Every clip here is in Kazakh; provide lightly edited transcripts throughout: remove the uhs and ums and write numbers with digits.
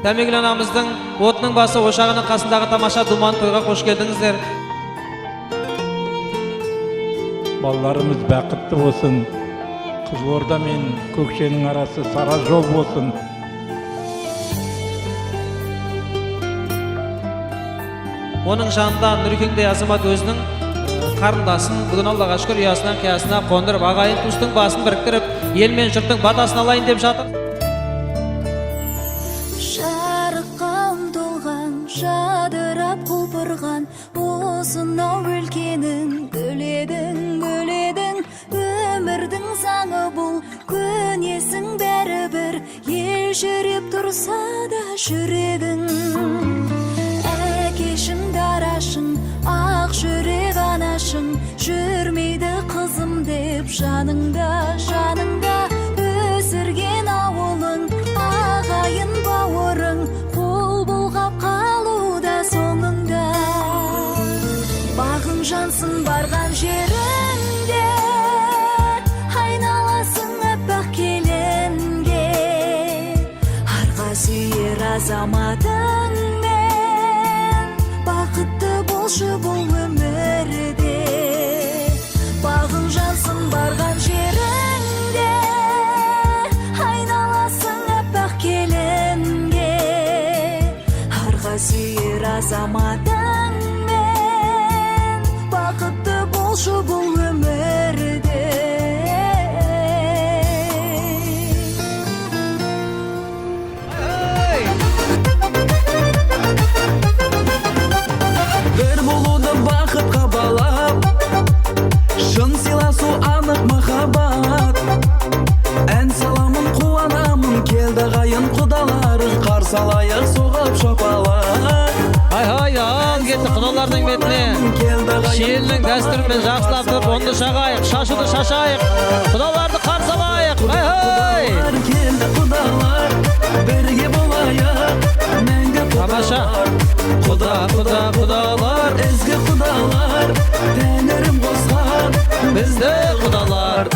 Тәмегүл анамыздың отының басы ошағының қасындағы тамаша думан тойға қош келдіңіздер. Балаларымыз бақытты болсын. Қызылорда мен Көкшенің арасы сара жол болсын. Оның жанында Нұрекеңдей азамат өзінің қарындасын бүгін Аллаға шүкір ұясынан қиясына қондырып, ағайын туыстың басын біріктіріп, ел мен жұрттың батасын алайын деп жатыр. Жарыққа ұмтылған, жадырап құлпырған, осынау өлкенің бөледің, өмірдің заңы бұл, көнесің бәрібір, ел жүріп тұрса да жүрегің. Әкешің дарашың, ақ жүрек анашың, жүрмейді қызым деп жаныңда, өсірген ауылың, ағайын бауырың, қол бұлғап қалуда соңыңда. Бағың жансын барған жеріңде, айналасың аппақ келінге, арға сүйер азаматыңмен, бақытты болшы бұл өмірде. Бағың жансын барған жеріңде, айналасың аппақ келінге, арға сүйер азаматыңмен, бақытты болшы бұл өмірде. Бір болуды бақытқа балап, шын сыйласу анық махаббат. Ән саламын қуанамын, келді қайын құдаларың, қарсы алайық соғып шапалақ. Ай, ал кетті құдалардың бетіне. Шелінің дәстүрімен жақсылап тұрып, онды шағайық, шашуды шашайық, құдаларды қарсы алайық. Келді құдалар, бірге болайық, мәңгі Тамаша. Құдалар, ізгі құдалар, тәңірім қосқан бізді құдалар.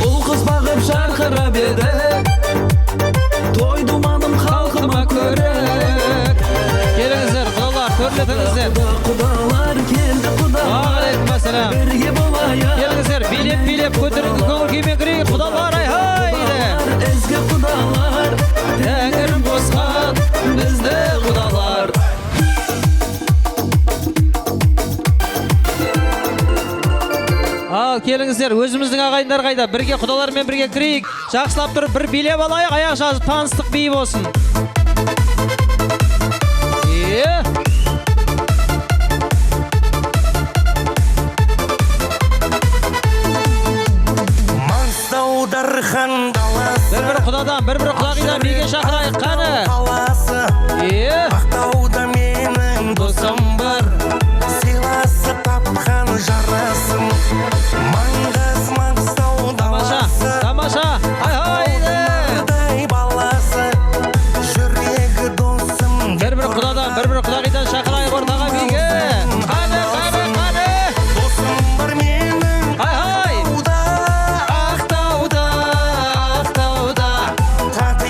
Ұл қыз бағып жарқырап еді, той думаным халқыма көрік. Келіңіздер, құдалар, көрлетіңіздер. Құдалар келді құдалар, Алейкумассалам. бірге болайық. Келіңіздер, билеп көтеріңіз, көңіл күймен кірейік, құдалар, айхайды. Ізгі құдалар, Тәңірім қосқан бізді құдалар. Ал келіңіздер, өзіміздің ағайындар қайда, бірге құдалармен бірге кірейік, жақсылап тұрып бір билеп алайық, аяқ жазып таныстық би болсын. Бір құдадан, бір құдағидан биге шақырайық, қаны. Ақтауда менің досым бар, сыйласып тапқан жарасым. Маңғаз Маңғыстауда Тамаша, айхайды. баласы, жүрегі досым. Бір құдадан, бір құдағидан шақырайық ортаға биге. Қаны. Досым бар менің Ақтауда. Таты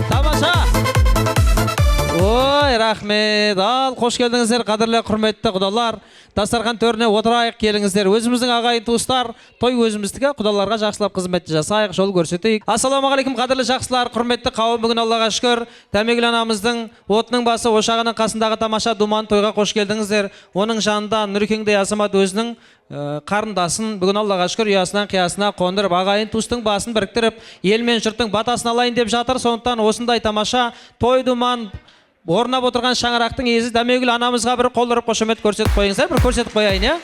Тамаша. Ой, рахмет. Ал, қош келдіңіздер, қадірлі құрметті құдалар. Дастархан төріне отырайық, келіңіздер. Өзіміздің ағайын туыстар, той өзіміздікі, құдаларға жақсылап қызмет жасайық, жол көрсетейік. Ассалаумағалейкум, қадірлі жақсылар, құрметті қауым. Бүгін Аллаға шүкір, Тәмегіл анамыздың отының басы ошағының қасындағы тамаша думан тойға қош келдіңіздер. Оның жанында Нұрекеңдей Азамат өзінің қарындасын бүгін Аллаға шүкір ұясынан қиясына қондырып, ағайын туыстың басын біріктіріп, ел мен жұрттың батасын алайын деп жатыр. Сондықтан осындай тамаша той думан орнап отырған шаңырақтың иесі Дәмегүл анамызға бір қол ұрып қошемет көрсетіп қойыңыздар. Бір көрсетіп қояйын, иә?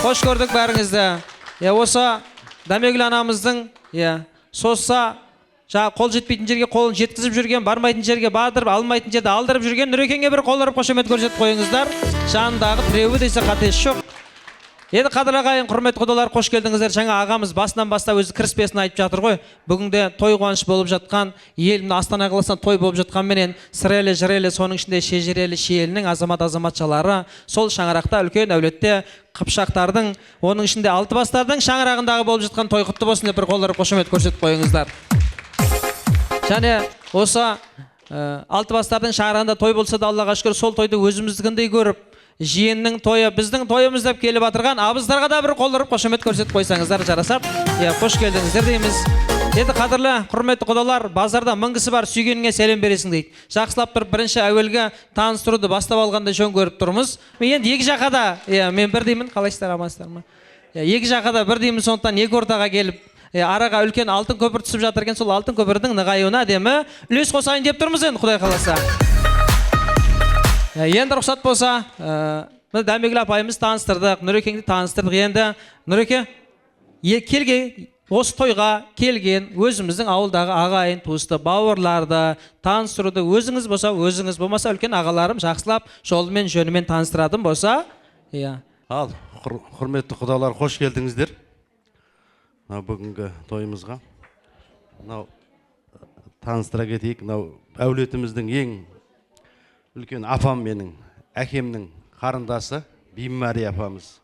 Қош көрдік бәріңізді. Осы Дәмегүл анамыздың, созса, қол жетпейтін жерге қолын жеткізіп жүрген, бармайтын жерге бардырып, алмайтын жерде алдырып жүрген Нұрекеңге бір қол ұрып қошемет көрсетіп қойыңыздар. Жанындағы тіреуі десе қатесі жоқ. Енді қадірлі ағайын, құрметті құдалар, қош келдіңіздер. Жаңа ағамыз басынан бастап өзі кіріспесін айтып жатыр ғой. Бүгінде той қуаныш болып жатқан, елдің Астана қаласынан той болып жатқанменен сірелі, жірелі, соның ішінде шежірелі шиелінің азамат-азаматшалары сол шаңырақта үлкен әулетте қыпшақтардың, оның ішінде Алтыбастардың шаңырағындағы болып жатқан той құтты болсын деп бір қолдары қошемет көрсетіп қойыңыздар. Және осы Алтыбастардың шаңырағында той болса да Аллаға шүкір сол тойды өзіміздікіндей көріп, жиеннің тойы, біздің тойымыз деп келіп атырған абыздарға да бір қол ұрып қошемет көрсетіп қойсаңыздар жарасады. Қош келдіңіздер дейміз. Енді қадірлі құрметті құдалар, базарда мың кісі бар, сүйгеніңе сәлем бересің дейді. Жақсылап тұрып бірінші әуелгі таныстыруды бастап алғанда жөн көріп тұрмыз. Енді екі жаққа да, мен бір деймін, қалайсыздар, амансыздар ма? Екі жаққа да бір деймін, сондықтан екі ортаға келіп, араға үлкен алтын көпір түсіп жатыр екен, сол алтын көпірдің нығаюына әдемі үлес қосайын деп тұрмыз енді, Құдай қаласа. Енді рұқсат болса, Дәмегүл апайымыз таныстырдық, Нұрекеңді таныстырдық. Енді Нұреке келген, осы тойға келген өзіміздің ауылдағы ағайын туысты, бауырларды таныстыруды өзіңіз болса, өзіңіз болмаса үлкен ағаларым жақсылап жолымен жөнімен таныстырадым болса. Ал, құрметті құдалар, қош келдіңіздер бүгінгі тойымызға. Таныстыра кетейік, әулетіміздің ең үлкен апам, менің әкемнің қарындасы Биммәри апамыз.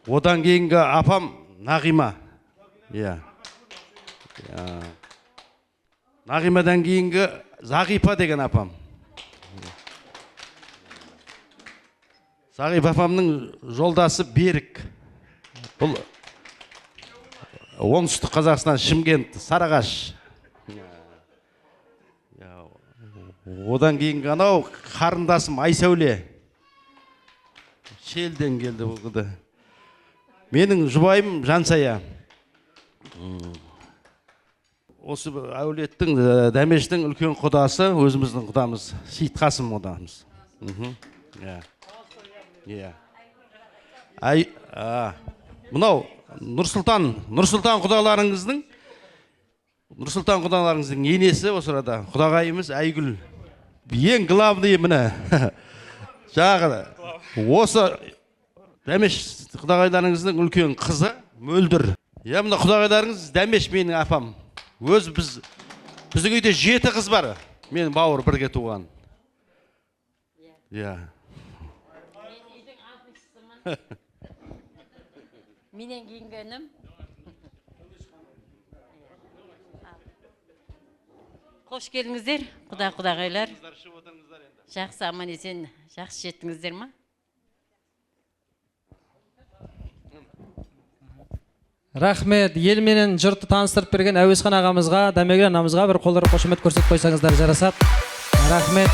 Одан кейінгі апам Нағима. Нағимадан кейінгі Зағипа деген апам. Зағипа апамның жолдасы Берік. Бұл оңтүстік Қазақстан, Шымкент, Сарыағаш. Одан кейінгі анау қарындасым Айсәуле. Шелден келді бұлды. Менің жұбайым Жансая. Осы әулеттің, Дәмештің үлкен құдасы, өзіміздің құдамыз, Сейітқасым құдамыз. Мұнау Нұрсұлтан құдаларыңыздың енесі осы арада құдағайымыз Айгүл. Ең главный міне. Жаңағы осы Дәмеш құдағайларыңыздың үлкен қызы Мөлдір. Мына құдағайларыңыз Дәмеш менің апам. Өз біздің үйде 7 қыз бар. Мен бауыр бірге туған. Менен кейінгенім. Қош келіңіздер, құдағайлар. Жақсы аман есен, жақсы жеттіңіздер ма? Рахмет, ел менен жұртты таныстырып берген Әуесхан ағамызға, Дәмегүл анамызға бір қол ұрып қошемет көрсетіп қойсаңыздар жарасады. Рахмет.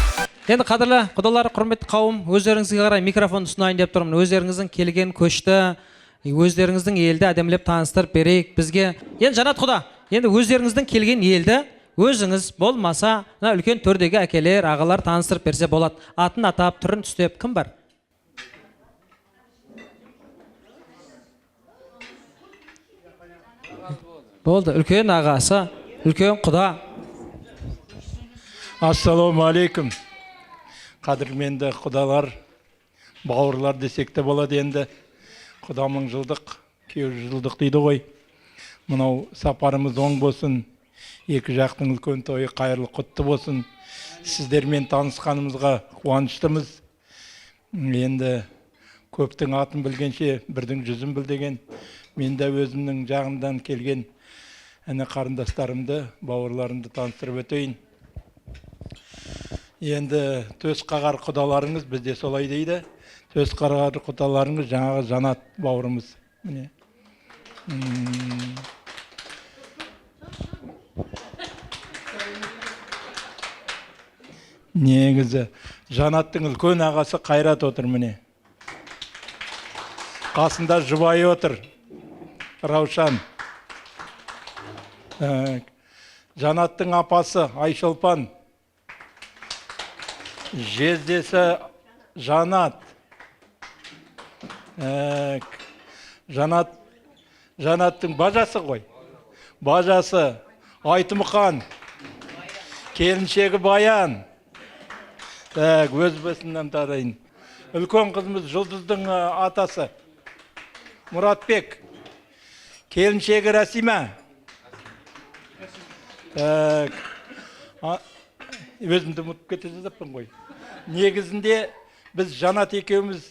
Енді қадірлі құдалар, құрметті қауым, өздеріңізге қарай микрофон ұсынайын деп тұрмын. Өздеріңіздің келген көшті, өздеріңіздің елді әдемілеп таныстырып берейік бізге. Енді Жанат құда, енді өздеріңіздің келген елді өзіңіз болмаса, үлкен төрдегі әкелер, ағалар таныстырып берсе болады. Атын атап, түрін түстеп, кім бар? Болды, үлкен ағасы, үлкен құда. Ассалаумағалейкум. Қадірменді құдалар, бауырлар десек те болады енді. Құдамың жылдық, кеу жылдық дейді ғой. Мұнау сапарымыз оң болсын. Екі жақтың үлкен тойы қайырлы құтты болсын. Сіздермен танысқанымызға қуаныштымыз. Енді көптің атын білгенше бірдің жүзін біл деген. Мен де өзімнің жағымдан келген әне қарындастарымды, бауырларымды таныстырып өтейін. Енді төс қағар құдаларыңыз бізде солай дейді. Төс қағар құдаларыңыз жаңағы Жанат бауырымыз. Міне. Негізі Жанаттың үлкен ағасы Қайрат отыр міне. Қасында жұбайы отыр. Раушан. Жанаттың апасы Айшолпан. Жездесі Жанат. Жанаттың бажасы ғой. Бажасы Айтымқан. Келіншегі Баян. Өз бөсінен тарайын. Үлкен қызымыз Жұлдыздың атасы Мұратбек. Келіншегі Расима. Өзімді ұмытып кете жазаппын ғой. Негізінде біз Жанат екеуміз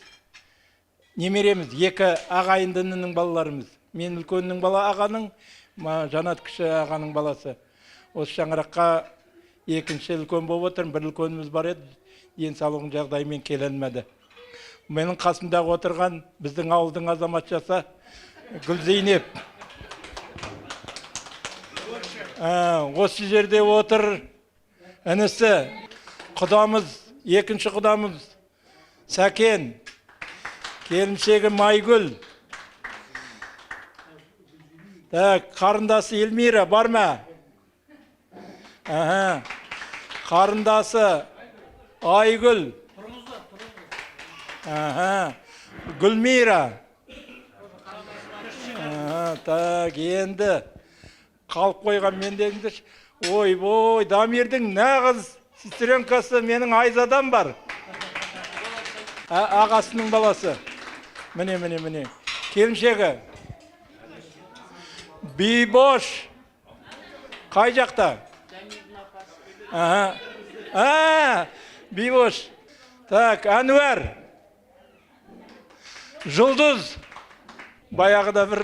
немереміз. Екі ағайындының балаларымыз. Мен үлкеннің бала ағаның, Жанат кіші ағаның баласы. Осы шаңыраққа екінші үлкен болып отырмын. Бір үлкеніміз бар еді. Денсаулығының жағдайымен келе алмады. Менің қасымдағы отырған біздің ауылдың азаматшасы Гүлзейнеп. Осы жерде отыр інісі, құдамыз, екінші құдамыз Сәкен, келіншегі Майгүл. Қарындасы Елмира бар ма? Қарындасы Айгүл. Гүлмира. Енді қалып қойған мендегіңді. Ой, Дамирдің нағыз сестренкасы менің Айзадан бар. Ағасының баласы. Міне. Келіншегі. Бейбош. Қай жақта? Бейбош. Әнуар. Жұлдыз. Баяғыда бір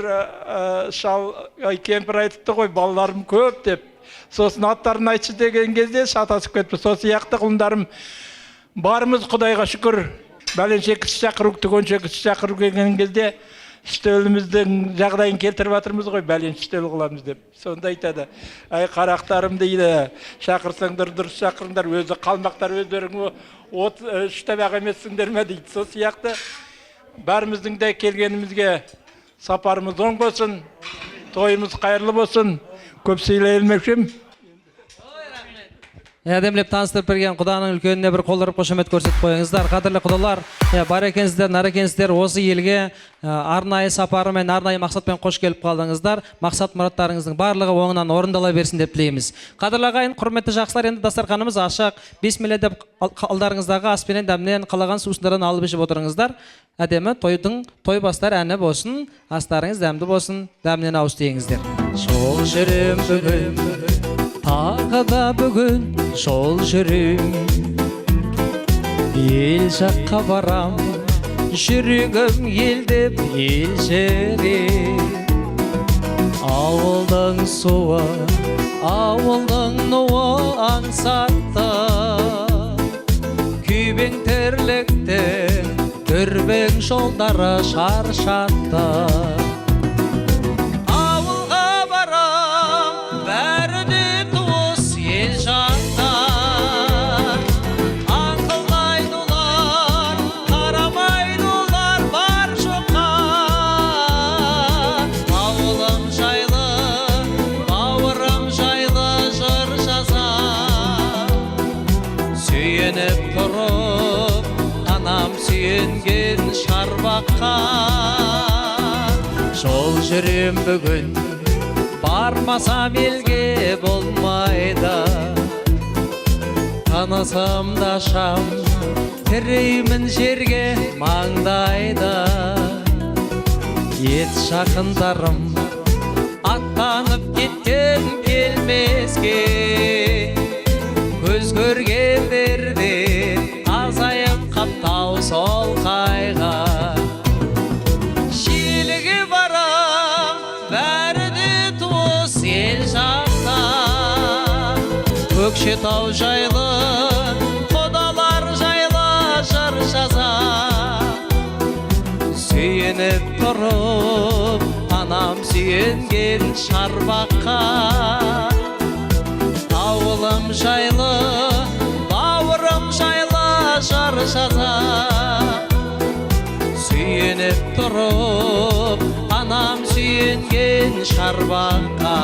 кемпір айтыпты ғой, балаларым көп деп. Сосын аттарын айтшы деген кезде шатасып кетті. Сол сияқты құлындарым барымыз, Құдайға шүкір. Бәленше кісі шақыру, түгенше кісі шақыру келген кезде үстеліміздің жағдайын келтіріп жатырмыз ғой, бәленше үстел қыламыз деп. Сонда айтады. Қарақтарым дейді, шақырсаңдар дұрыс шақырыңдар, өзі қалмақтар өздеріңі үш табақ емессіңдер ме дейді. Сол сияқты бәріміздің де келгенімізге сапарымыз оң болсын, тойымыз қайырлы болсын. Көп сөйлей алмекшім. Әдемілеп таныстырып берген құданың үлкеніне бір қол ұрып қошемет көрсетіп қойыңыздар. Қадірлі құдалар, бар екенсіздер, нар екенсіздер, осы елге арнайы сапарымен, арнайы мақсатпен қош келіп қалдыңыздар. Мақсат мұраттарыңыздың барлығы оңынан орындала берсін деп тілейміз. Қадірлі ағайын, құрметті жақсылар, енді дастарханымыз ашық. Бисмилля деп алдарыңыздағы аспенен, дәмнен, қалаған сусындардан алып ішіп отырыңыздар. Әдемі той бастар әні болсын, астарыңыз дәмді болсын, дәмнен ауыз тиіңіздер. Жол жүрем бүгін, тағы да бүгін жол жүрем, ел жаққа барам, жүрегім елдеп елжірем. Ауылдың суы, ауылдың нуы аңсатты, күйбең тірліктің дүрбең жолдары шаршатты. Жол жүрем бүгін, бармасам елге болмайды. Танысам да шам, тіреймін жерге маңдайда. Ет жақындарым, аттанып кеткен келмеске. Көз көргендерде азайып қаптау сол қайға. Ел Көкшетау жайлы құдалар жайлы жыр жазар. Сүйеніп тұрып анам сүйенген шарбаққа. Ауылым жайлы бауырым жайлы жыр жазар. Сүйеніп тұрып анам сүйенген шарбаққа.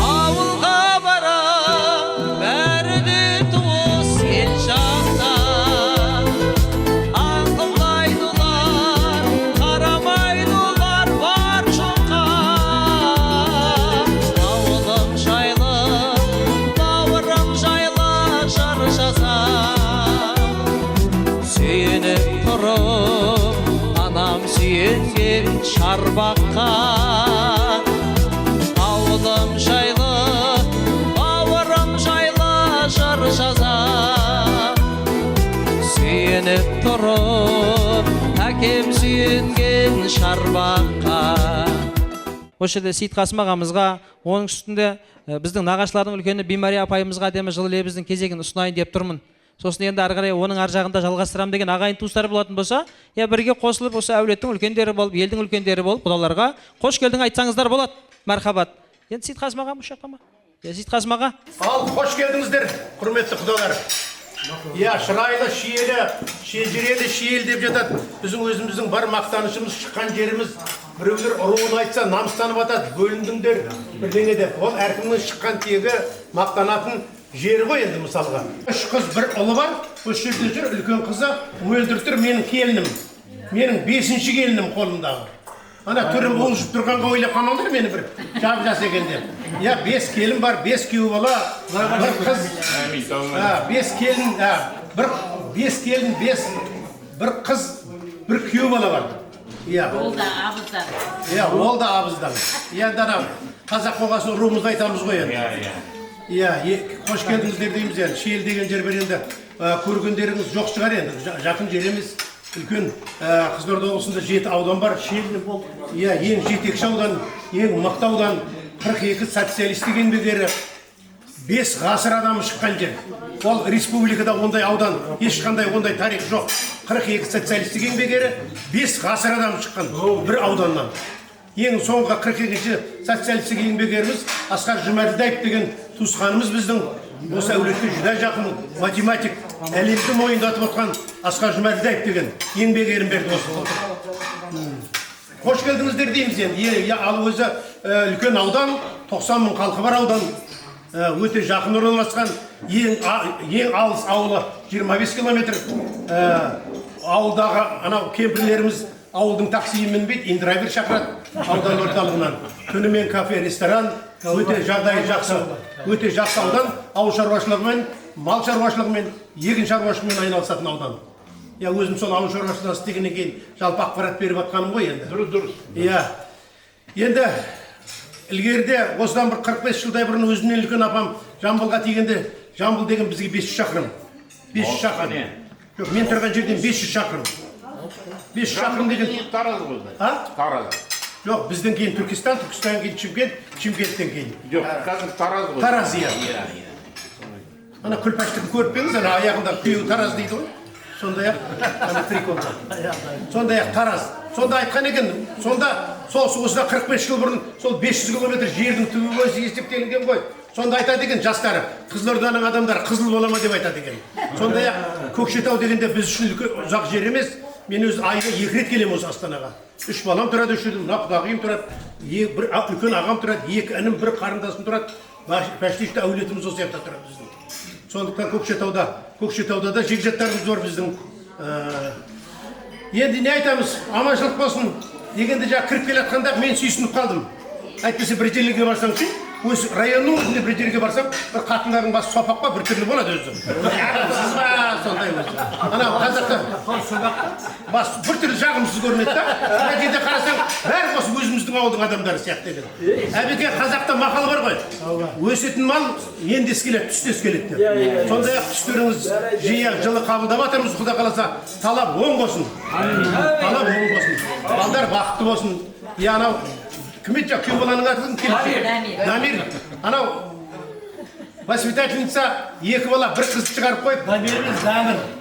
Ауылға барам бәрі де туыс ел жақта. Аңқылдайдылар қарамайдылар бар жоққа. Ауылым жайлы бауырым жайлы жыр жазар. Сүйеніп тұрып анам сүйенген шарбаққа. Ауылым жайлы бауырым жайлы жыр жазар. Сүйеніп тұрып әкем сүйенген шарбаққа. Осы жерде Сейітқасым ағамызға, оның үстінде біздің нағашылардың үлкені Бимария апайымызға әдемі жылы лебіздің кезегін ұсынайын деп тұрмын. Сосын енді ары қарай оның ар жағында жалғастырамын деген ағайын туыстар болатын болса, бірге қосылып осы әулеттің үлкендері болып, елдің үлкендері болып, құдаларға қош келдің айтсаңыздар болады. Мархабат. Енді Сейітқасым аға мұш жаққа ма? Сейітқасым аға. Ал қош келдіңіздер, құрметті құдалар. Шырайлы, шиелі, шежірелі, шиел деп жатады. Біздің өзіміздің бар мақтанышымыз, шыққан жеріміз. Біреулер ұруын айтса, намыстанып атады, бөліндіңдер, бірдеңе деп. Ол әркімнің шыққан тегі мақтанатын жері ғой енді мысалға. Үш қыз, бір ұлы бар. Осы жерде жүр, үлкен қызы өлдіртір менің келінім. Менің 5-ші келінім қолымдағы. Ана түрім болжып тұрғанға ойлап қалмаңдар мені бір жап-жас екенде. 5 келін бар, 5 күйеу бала, бір қыз. 5 келін, 5 келін, бір қыз, бір күйеу бала бар. Ол да абыздан. Ол да абыздан. Енді ана қазақ қоғасын руымызды айтамыз ғой енді. Қош келдіңіздер дейміз енді. Шиел деген жер бір енді көргендеріңіз жоқ шығар енді. Жақын жер емес. Үлкен Қызылорда облысында 7 аудан бар. Ең жетекші аудан, ең мықты аудан, 42 социалистік еңбек ері, 5 ғасыр адамы шыққан жер. Ол республикада ондай аудан, ешқандай ондай тарих жоқ. 42 социалистік еңбек ері, 5 ғасыр адамы шыққан бір ауданнан. Ең соңғы 42-ші социалистік еңбек еріміз Асқар Жұмаділдаев деген туысқанымыз біздің осы әулетке жүда жақын математик, әлемді мойындатып отқан Асқар Жұмаділдаев деген еңбек ерім берді осы. Қош келдіңіздер дейміз енді. Ал өзі үлкен аудан, 90 мың халқы бар аудан, өте жақын орналасқан, ең алыс ауылы 25 километр. Ауылдағы анау кемпірлеріміз ауылдың таксиін мінбейді, индрайвер шақырады аудан орталығынан. Түнімен кафе, ресторан, өте жағдайы жақсы. Өте жақсы аудан, ауыл шаруашылығымен, мал шаруашылығымен, егін шаруашылығымен айналысатын аудан. Өзім сол ауыл шаруашылығы істегеннен кейін жалпы ақпарат беріп атқаным ғой енді. Дұрыс. Енді ілгерде осыдан бір 45 жылдай бұрын өзімнен үлкен апам Жамбылға тигенде, Жамбыл деген бізге 500 шақырым. 500 шақырым. Жоқ, мен тұрған жерден 500 шақырым. 500 шақырым деген Тараз ғой. Тараз. Жоқ, бізден кейін Түркістан, Түркістан кейін Шымкент, Шымкенттен кейін. Жоқ, қазір Тараз ғой. Тараз, Ана күлпаштығын көріп пеңіз, ана аяғында күйеу Тараз дейді ғой. Сондай-ақ, ана приколда. Сондай-ақ Тараз. Сонда айтқан екен, сонда сол осыда 45 жыл бұрын сол 500 километр жердің түбі бойынша есептелінген ғой. Сонда айтады екен жастары, Қызылорданың адамдары қызыл бола ма деп айтады екен. Сондай-ақ Көкшетау дегенде біз үшін ұзақ жер емес. Мен өз айына 2 рет келем осы Астанаға. 3 балам тұрады, құдағиым тұрады, бір үлкен ағам тұрады, 2 інім, 1 қарындасым тұрады. Бәштешті әулетіміз осы жақта тұрады біздің. Сондықтан Көкшетауда да жекжаттарымыз бар біздің. Енді не айтамыз? Аманшылық болсын. Дегенде кіріп келе жатқанда мен сүйсініп қалдым. Әйтпесе бір жерлерге барсам ше, осы районның өзінде бір жерге барсам, бір қатындардың басы сопақ па, бір түрлі болады өзі. Сондай өзі. Ана қазақта бас бір түрлі жағымсыз көрінеді да. Мына жерде қарасаң, бәрі осы өзіміздің ауылдың адамдары сияқты екен. Әбеке қазақта мақал бар ғой. Өсетін мал ендес келеді, түстес келеді деп. Сондай-ақ түстеріңіз жиі жылы қабылдап жатырмыз, Құда қаласа, талап оң болсын. Талап оң болсын. Балдар бақытты болсын. Анау кім еді күйеу баланың аты кім? Дамир. Анау Воспитательница екі бала бір қыз шығарып қойып.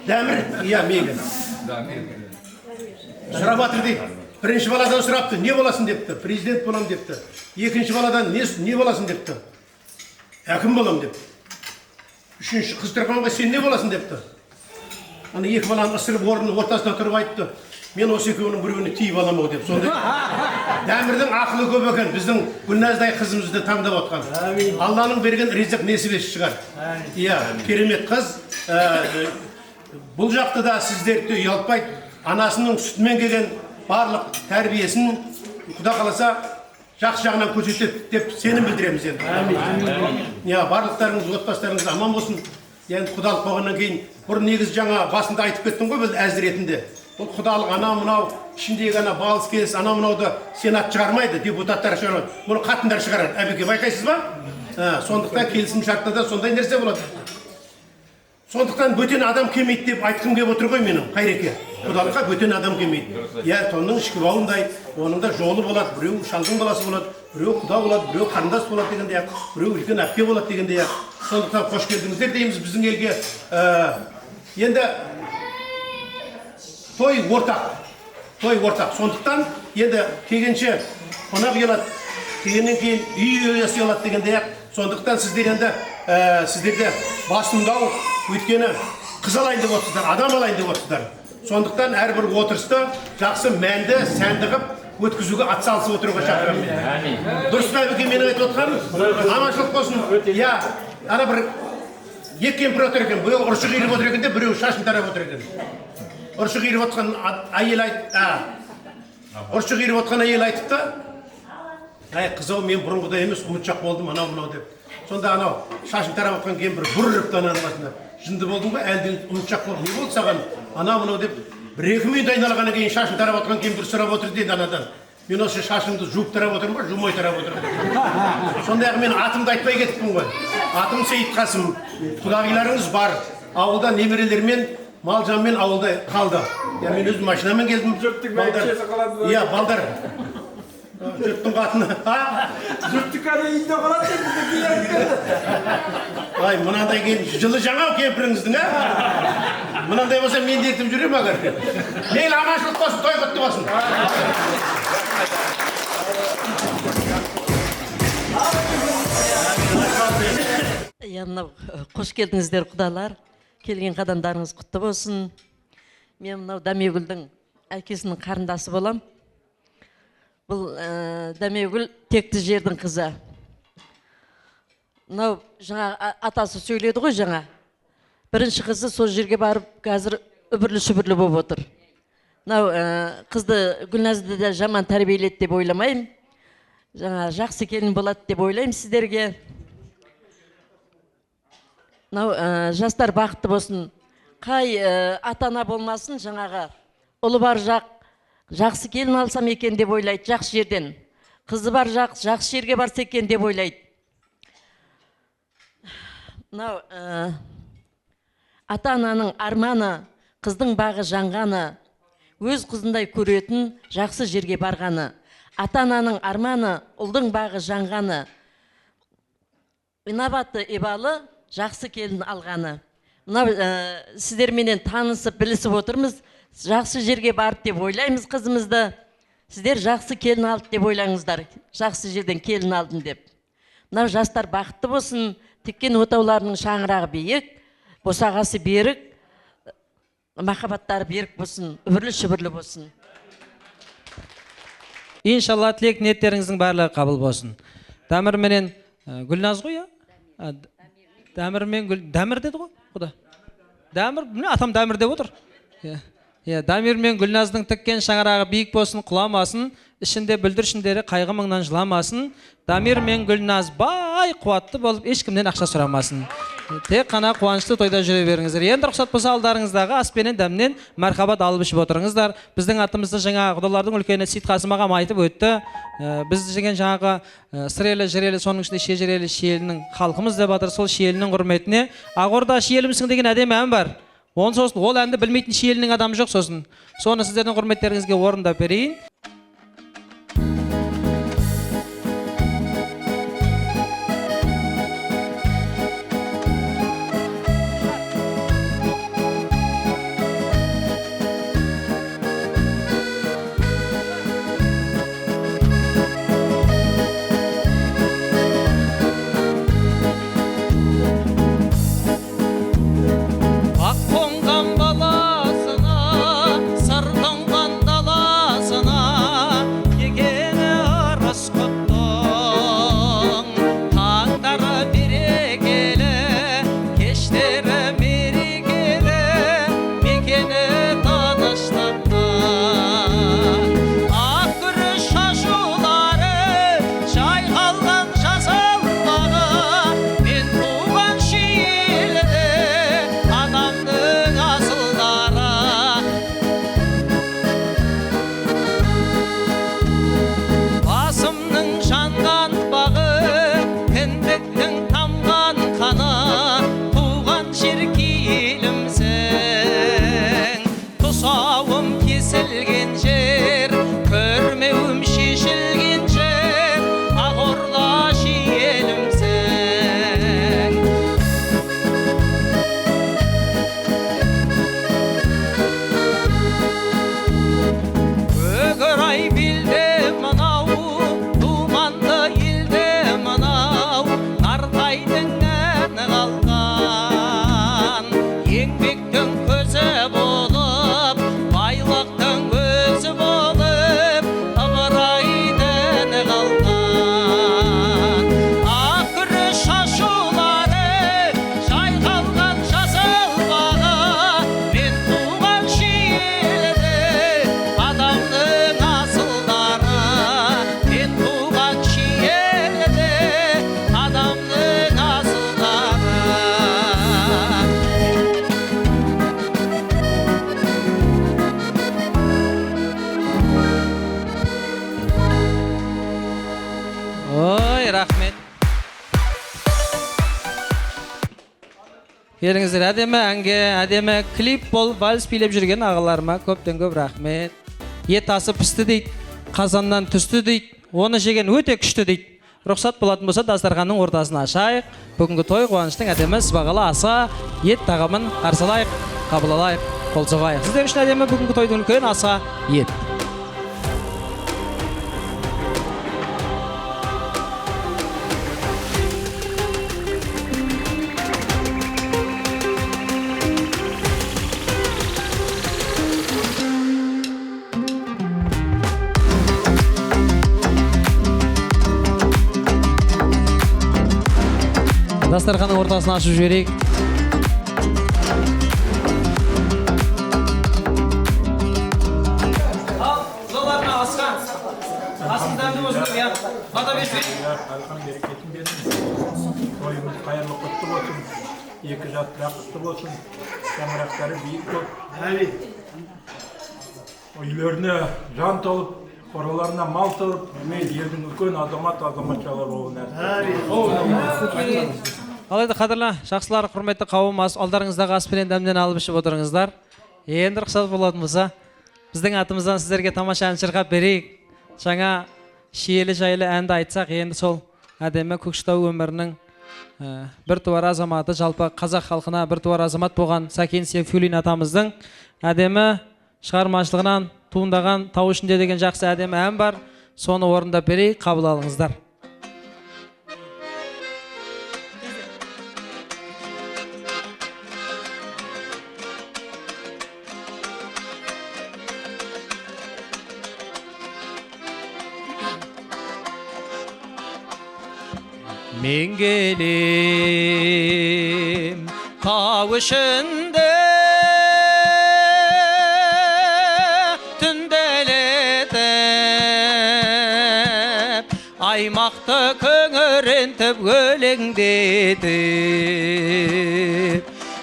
Дәмір. Иә, мейлі. Сұрап жатыр дейді. Бірінші баладан сұрапты, не боласың депті. Президент болам депті. Екінші баладан не боласың депті. Әкім болам депті. Үшінші қыз тұрғанға сен не боласың депті. Ана екі баланы ысырып орнының ортасына тұрып айтты. Мен осы екеуінің біреуіне тиіп аламау деп. Сондай. Дәмірдің ақылы көп екен. Біздің Гүлназдай қызымызды таңдап отқан. Алланың берген ризық несібесі шығар. Иә, керемет қыз. Бұл жақты да сіздерді ұялтпайды. Анасының сүтімен келген барлық тәрбиесін Құда қаласа жақсы жағынан көрсетеді деп сенім білдіреміз енді. Иә, барлықтарыңыз, отбасыларыңыз аман болсын. Енді құдалық болғаннан кейін, бұрын негіз жаңа басында айтып кеттім ғой, біз әзір ретінде. Бұл құдалық ана мынау, ішіндегі ана балыс келіс, ана мынауды сенат шығармайды, депутаттар шығармайды. Бұны қатындар шығарады. Әбеке, байқайсыз ба? Сондықтан келісім шартта да сондай нәрсе болады. Сондықтан бөтен адам келмейді деп айтқым келіп отыр ғой менің, Қайреке. Құдалыққа бөтен адам келмейді. Иә, тонның ішкі бауындай, оның да жолы болады, біреу шалдың баласы болады, біреу құда болады, біреу қарындас болады дегенде, біреу үлкен әпке болады дегенде. Сондықтан қош келдіңіздер дейміз біздің елге. Енді той ортақ. Сондықтан енді келгенше қонақ ұялады, келгеннен кейін үй иесі ұялады дегенде. Сондықтан сіздер енді сіздерде басымдау, өйткені қыз алайын деп отырсыздар, адам алайын деп отырсыздар. Сондықтан әрбір отырысты жақсы мәнді, сәнді қып өткізуге атсалысып отыруға шақырамын мен. Дұрыс па әбеке менің айтып отқаным? Аманшылық болсын. Иә, ана бір екі кемпір отыр екен, біреу ұршы қиырып отыр екен де, біреу шашын тарап отыр екен. Ұршы қиырып отқан әйел айтыпты. Қызау, мен бұрынғыдай емес, ұмытшақ болдым, анау деп. Сонда анау шашын тарап отқан кемпір бұрырыпты ананың басында. Жынды болдың ба, әлден ұмытшақ болдың, не болды саған? Анау деп бір-екі минут айналғаннан кейін шашын тарап отқан кемпір сұрап отыр дейді анадан. Мен осы шашымды жуып тарап отырмын ба, жумай тарап отырмын. Сондай-ақ мен атымды айтпай кетіппін ғой. Атым Сейітқасым. Құдағиларыңыз бар. Ауылда немерелермен, мал-жанмен ауылда қалды. Мен өзім машинамен келдім. Иә, балдар. Жұрттың қатыны. Жұрттың қана үйінде қалады деп Ай, мынандай кейін жылы жаңа кемпіріңіздің, Мынандай болса мен дертім жүрем ағар. Мейлі аманшылық болсын, той құтты болсын. Мынау қош келдіңіздер құдалар. Келген қадамдарыңыз құтты болсын. Мен мынау Дәмегүлдің әкесінің қарындасы болам. Бұл Дәмегүл текті жердің қызы. Мынау жаңа атасы сөйледі ғой жаңа. Бірінші қызы сол жерге барып, қазір үбірлі-шүбірлі болып отыр. Мынау қызды Гүлназды да жаман тәрбиеледі деп ойламайым. Жаңа жақсы келін болады деп ойлайым сіздерге. Мынау жастар бақытты болсын. Қай ата-ана болмасын жаңаға. Ұлы бар жақсы келін алсам екен деп ойлайды жақсы жерден. Қызы бар жақсы жерге барса екен деп ойлайды. Мынау ата-ананың арманы, қыздың бағы жанғаны, өз қызындай көретін жақсы жерге барғаны. Ата-ананың арманы, ұлдың бағы жанғаны. Инабатты ибалы жақсы келін алғаны. Мынау сіздерменен танысып, білісіп отырмыз. Жақсы жерге барып деп ойлаймыз қызымызды. Сіздер жақсы келін алды деп ойлаңыздар. Жақсы жерден келін алдым деп. Мынау жастар бақытты болсын. Тіккен отауларының шаңырағы биік, босағасы берік, махаббаттары берік болсын, үбірлі-шүбірлі болсын. Иншалла тілек ниеттеріңіздің барлығы қабыл болсын. Дәмір менен Гүлназ ғой, Дәмір мен Дәмір деді ғой, құда. Дәмір, атам Дәмір деп отыр. Дамир мен Гүлназдың тіккен шаңырағы биік болсын, құламасын, ішінде бүлдіршіндері қайғы мұңнан жыламасын. Дамир мен Гүлназ бай қуатты болып, ешкімнен ақша сұрамасын. Тек қана қуанышты тойда жүре беріңіздер. Енді рұқсат болса алдарыңыздағы аспенен дәмнен мархабат алып ішіп отырыңыздар. Біздің атымызды жаңа құдалардың үлкені Сейітқасым ағам айтып өтті. Біз деген жаңағы сырелі, жірелі, соның ішінде шежірелі шиелінің халқымыз деп атыр. Сол шиелінің құрметіне Ағорда шиелімсің деген әдемі ән бар. Ол әнді білмейтін шиелінің адамы жоқ сосын. Соны сіздердің құрметтеріңізге орындап берейін. рахмет. Келіңіздер, әдемі әнге, әдемі клип болып, вальс билеп жүрген ағаларыма көптен көп рахмет. Ет асы пісті дейді, қазаннан түсті дейді, оны жеген өте күшті дейді. Рұқсат болатын болса, дастарханның ортасын ашайық. Бүгінгі той қуаныштың әдемі сыбағалы аса, ет тағамын қарсылайық, қабыл алайық, қол соғайық. Сіздер үшін әдемі бүгінгі тойдың үлкен аса ет. Дастарханның ортасын ашып жіберейік. Ал, құдаларына асқан. Асын дәмді болсын, я. Бата берші. Алқан берекетін беріңіз. Тойымыз қайырлы құтты болсын. Екі жас бақытты болсын. Шаңырақтары биік болып. Үйлеріне жан толып, қораларына мал толып, елдің үлкен азаматшалар болуын әрі. Алайда қадірлі, жақсылар, құрметті қауым, алдарыңыздағы аспирен дәмден алып ішіп отырыңыздар. Енді рұқсат болатын болса, біздің атымыздан сіздерге тамаша ән шырқап берейік. Жаңа шиелі жайлы әнді айтсақ, енді сол әдемі Көкшетау өмірінің бір туар азаматы, жалпы қазақ халқына бір туар азамат болған Сәкен Сейфуллин атамыздың әдемі шығармашылығынан туындаған тау ішінде деген жақсы әдемі ән бар. Соны орындап берейік, қабыл алыңыздар. Мен келем тау ішінде түнделетіп, аймақты көңірентіп өлеңдетіп,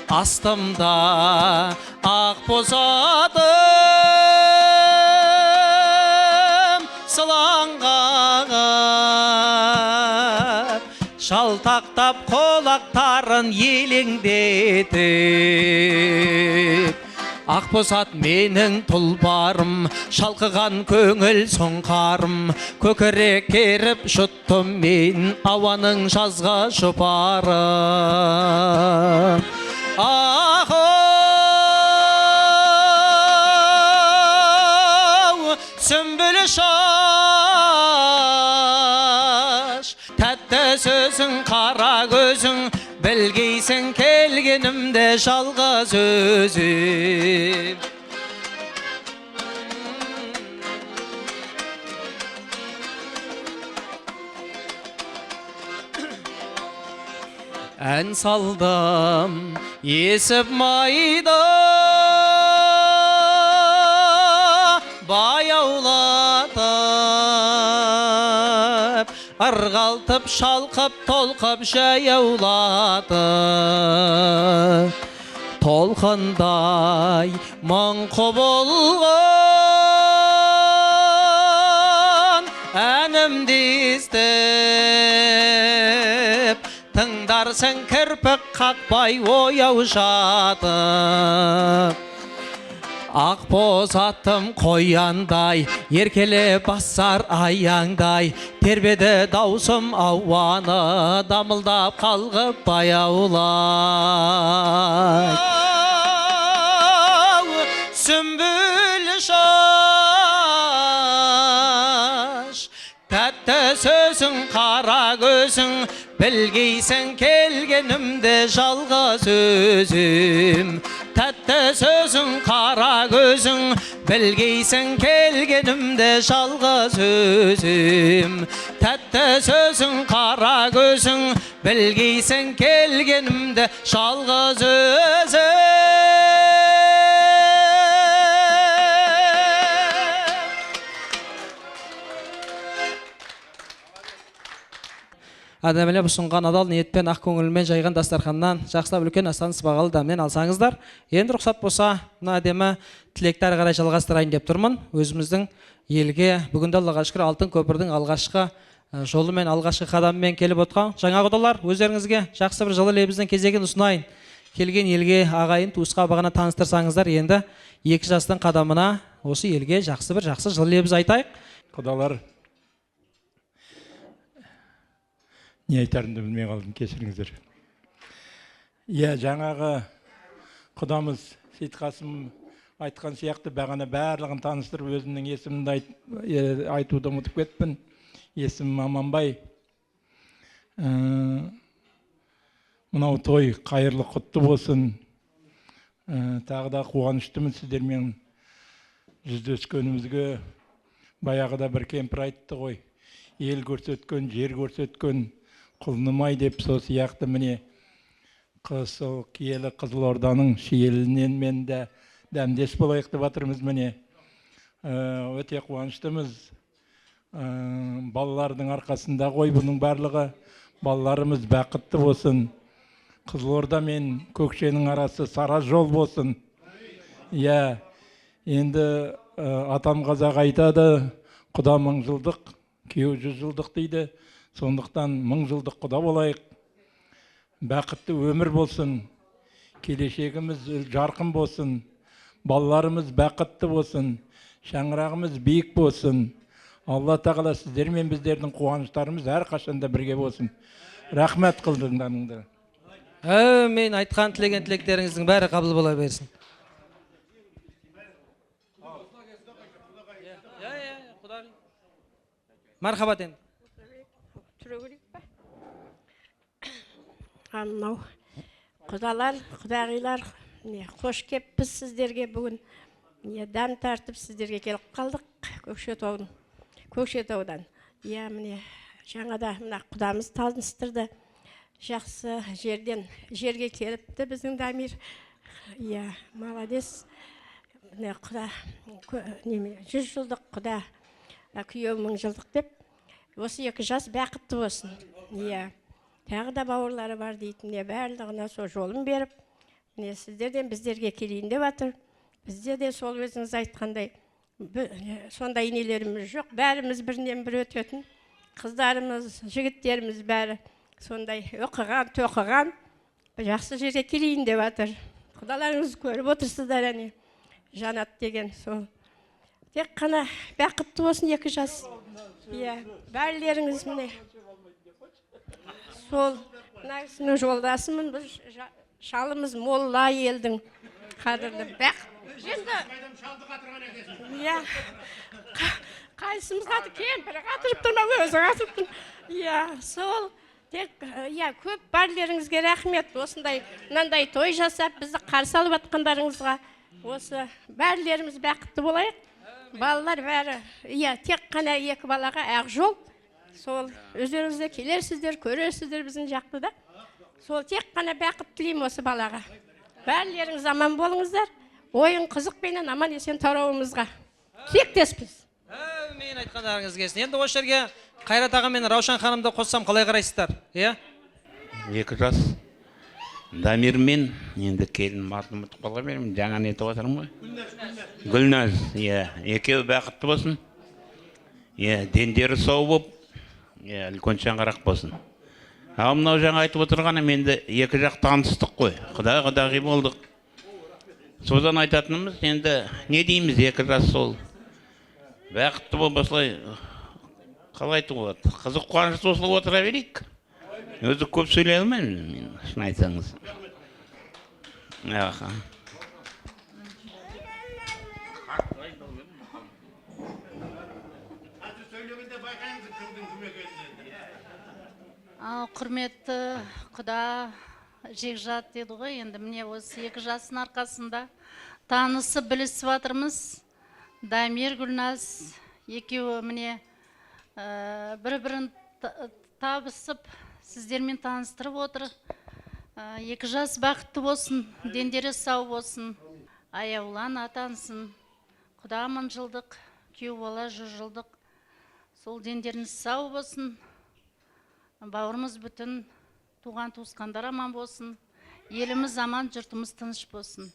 астымда ақ бозатым сылаңғағып, шалтақтап қолақтарын елеңдетіп, Ақбосат менің тұлбарым, шалқыған көңіл сұңқарым, көкірек керіп жұттым мен ауаның жазға жұпарым. Ах-оу, сүмбіл шаш, тәтті сөзің, қара көзің, білгейсің келгенімде жалғыз өзім. Ән салдым, есіп майда, баяулатып, ырғалтып, шалқып, толқып, жаяулатып, толқындай мың құбылған әнімді естіп, тыңдарсың кірпік қақпай ояу жатып. Ақбозатым қояндай, еркеле басар аяңдай, тербеді даусым ауаны, дамылдап қалғып баяулай. Сүмбіл шаш, тәтті сөзің, қара көзің, білгейсің келгенімде жалғыз өзім. Тәтті сөзің, қара көзің, білгейсің келгенімде жалғыз өзім. Тәтті сөзің, қара көзің, білгейсің келгенімде жалғыз өзім. Әдемілеп ұсынған адал ниетпен, ақ көңілмен жайған дастарханнан жақсылап үлкен астан сыбағалы дәмнен алсаңыздар. Енді рұқсат болса, мына әдемі тілекті әрі қарай жалғастырайын деп тұрмын. Өзіміздің елге бүгінде Аллаға шүкір Алтын көпірдің алғашқы жолымен алғашқы қадаммен келіп отқан жаңа құдалар, өздеріңізге жақсы бір жылы лебіздің кезегін ұсынайын. Келген елге ағайын туысқа бағана таныстырсаңыздар, енді 2 жастың қадамына осы елге жақсы жылы лебіз айтайық. Құдалар, не айтарымды білмей қалдым, кешіріңіздер. Жаңағы құдамыз Сейітқасым айтқан сияқты бағана барлығын таныстырып, өзімнің есімімді айтуды ұмытып кетпін. Есімім Аманбай. Мынау той қайырлы құтты болсын. Тағы да қуаныштымын сіздермен жүздескенімізге. Баяғыда бір кемпір айтты ғой, ел көрсеткен, жер көрсеткен, құлынымай деп, сол сияқты міне киелі Қызылорданың шиелінен мен де дәмдес болайық деп жатырмыз міне. Өте қуаныштымыз. Балалардың арқасында ғой бұның барлығы. Балаларымыз бақытты болсын. Қызылорда мен Көкшенің арасы сара жол болсын. Енді атам қазақ айтады, құда 1000 жылдық, күйеу 100 жылдық дейді. Сондықтан 1000 жылдық құда болайық. Бақытты өмір болсын. Келешегіміз жарқын болсын. Балаларымыз бақытты болсын. Шаңырағымыз биік болсын. Алла тағала сіздер мен біздердің қуаныштарымыз әрқашанда бірге болсын. Рахмет қылдыңдарыңдар. Әмин, айтқан тілеген тілектеріңіздің бәрі қабыл бола берсін. Мархабат енді. Анау құдалар, құдағилар, қош кеппіз сіздерге бүгін. Дәм тартып сіздерге келіп қалдық Көкшетаудан. Міне жаңада мына құдамыз таныстырды. Жақсы жерге келіпті біздің Дамир. Молодец. Құда 100 жылдық құда, күйеу 1000 жылдық деп. Осы 2 жас бақытты болсын. Тағы да бауырлары бар дейтін, барлығына сол жолын беріп, сіздерден біздерге келейін деп жатыр. Бізде де сол өзіңіз айтқандай сондай енелеріміз жоқ, бәріміз бірінен бір өтетін. Қыздарымыз, жігіттеріміз бәрі сондай оқыған, тоқыған, жақсы жерге келейін деп жатыр. Құдаларыңыз көріп отырсыздар, жанат деген сол. Тек қана бақытты болсын 2 жас. Бәрлеріңіз міне. Сол, мына кісінің жолдасымын, біз шалымыз молла елдің қадірлі бәқ. Қайсымыз қатыр кемпірі қатырып тұрма, өзі қатырып тұр. Сол, көп бәрлеріңізге рахмет. Осындай, мынандай той жасап, бізді қарсы алып атқандарыңызға. Осы бәрлеріміз бақытты болайық. Балалар бәрі, тек қана 2 балаға ақ жол. Сол, өздеріңізде келерсіздер, көрерсіздер біздің жақты да. Сол, тек қана бақыт тілеймін осы балаға. Бәрлеріңіз аман болыңыздар. Ойын қызықпенен аман есен тарауымызға. Тілектеспіз. Мен айтқандарыңыз келсін. Енді осы жерге Қайрат аға мен Раушан ханымды қоссам қалай қарайсыздар? 2 жас Дамир мен енді келін атын ұмытып қалған беремін. Жаңа нетіп отырмын ғой. Гүлназ, екеуі бақытты болсын. Дендері сау болып, үлкен шаңырақ болсын. Ал мынау жаңа айтып отырғаным, енді 2 жақ таныстық қой. Құдағи болдық. Содан айтатынымыз, енді не дейміз, 2 жас сол. Бақытты болып осылай, қалай айтып болады, қызық қуанышты осылай отыра берейік. Өзі көп сөйлей алмаймын, шын айтсаңыз. Құрметті құда жекжат деді ғой, енді міне осы 2 жасың арқасында танысы білісіп жатырмыз. Дамир, Гүлназ екеуі міне бір-бірін табысып, сіздермен таныстырып отыр. 2 жас бақытты болсын, дендері сау болсын, аяулан атансын. Құда 1000 жылдық, күйеу бала 100 жылдық. Сол дендеріңіз сау болсын. Бауырымыз бүтін, туған туысқандар аман болсын. Еліміз аман, жұртымыз тыныш болсын.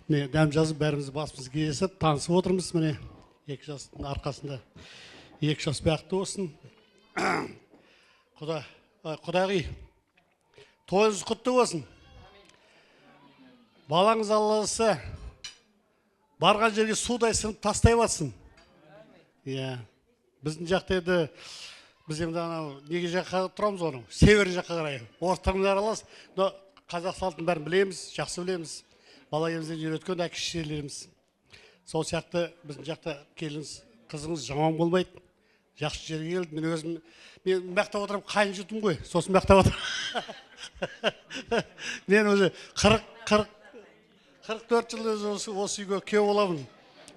міне дәм жазып бәріміз басымыз кездесіп танысып отырмыз. Міне 2 жастың арқасында 2 жас бақытты болсын. Құдағи, тойыңыз құтты болсын. Балаңыз Алласы барған жерге судай сынып тастай батсын. Біздің жақта еді, біз енді анау неге жаққа тұрамыз оның? Север жаққа қарай. Ортаңыз аралас. Қазақ салтын бәрін білеміз, жақсы білеміз. Бала кезімізден үйреткен әке-шешелеріміз. Сол сияқты біздің жақта келіңіз, қызыңыз жаман болмайды. Жақсы жерге келді. Мен өзім мақтап отырып қайын жұртым ғой. Сосын мақтап отырып. Мен өзі 44 жыл осы үйге күйеу боламын.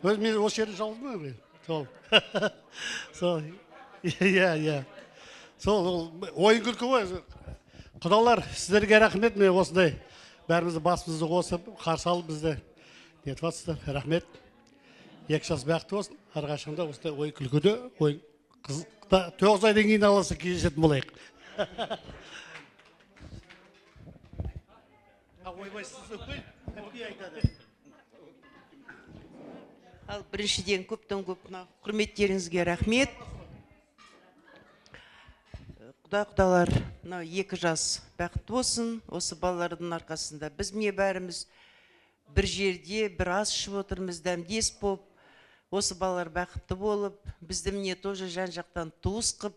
Мен осы жерде жалғызбын. Сол. Сол ойын күлкі ғой. Құдалар, сіздерге рахмет. Мен осындай бәрімізді басымызды қосып, қарсы алып бізді нетіп жатсыздар. Рахмет. 2 жас бақытты болсын. Әрқашанда осындай ой күлкіде, ой қызықта 9 айдан кейін Алласы кездесетін болайық. Ал біріншіден көптен көп құрметтеріңізге рахмет. Құдалар, 2 жас бақытты болсын. Осы балалардың арқасында біз міне бәріміз бір жерде бір ас ішіп отырмыз, дәмдес болып. Осы балалар бақытты болып, бізді міне тоже жан-жақтан туыс қып.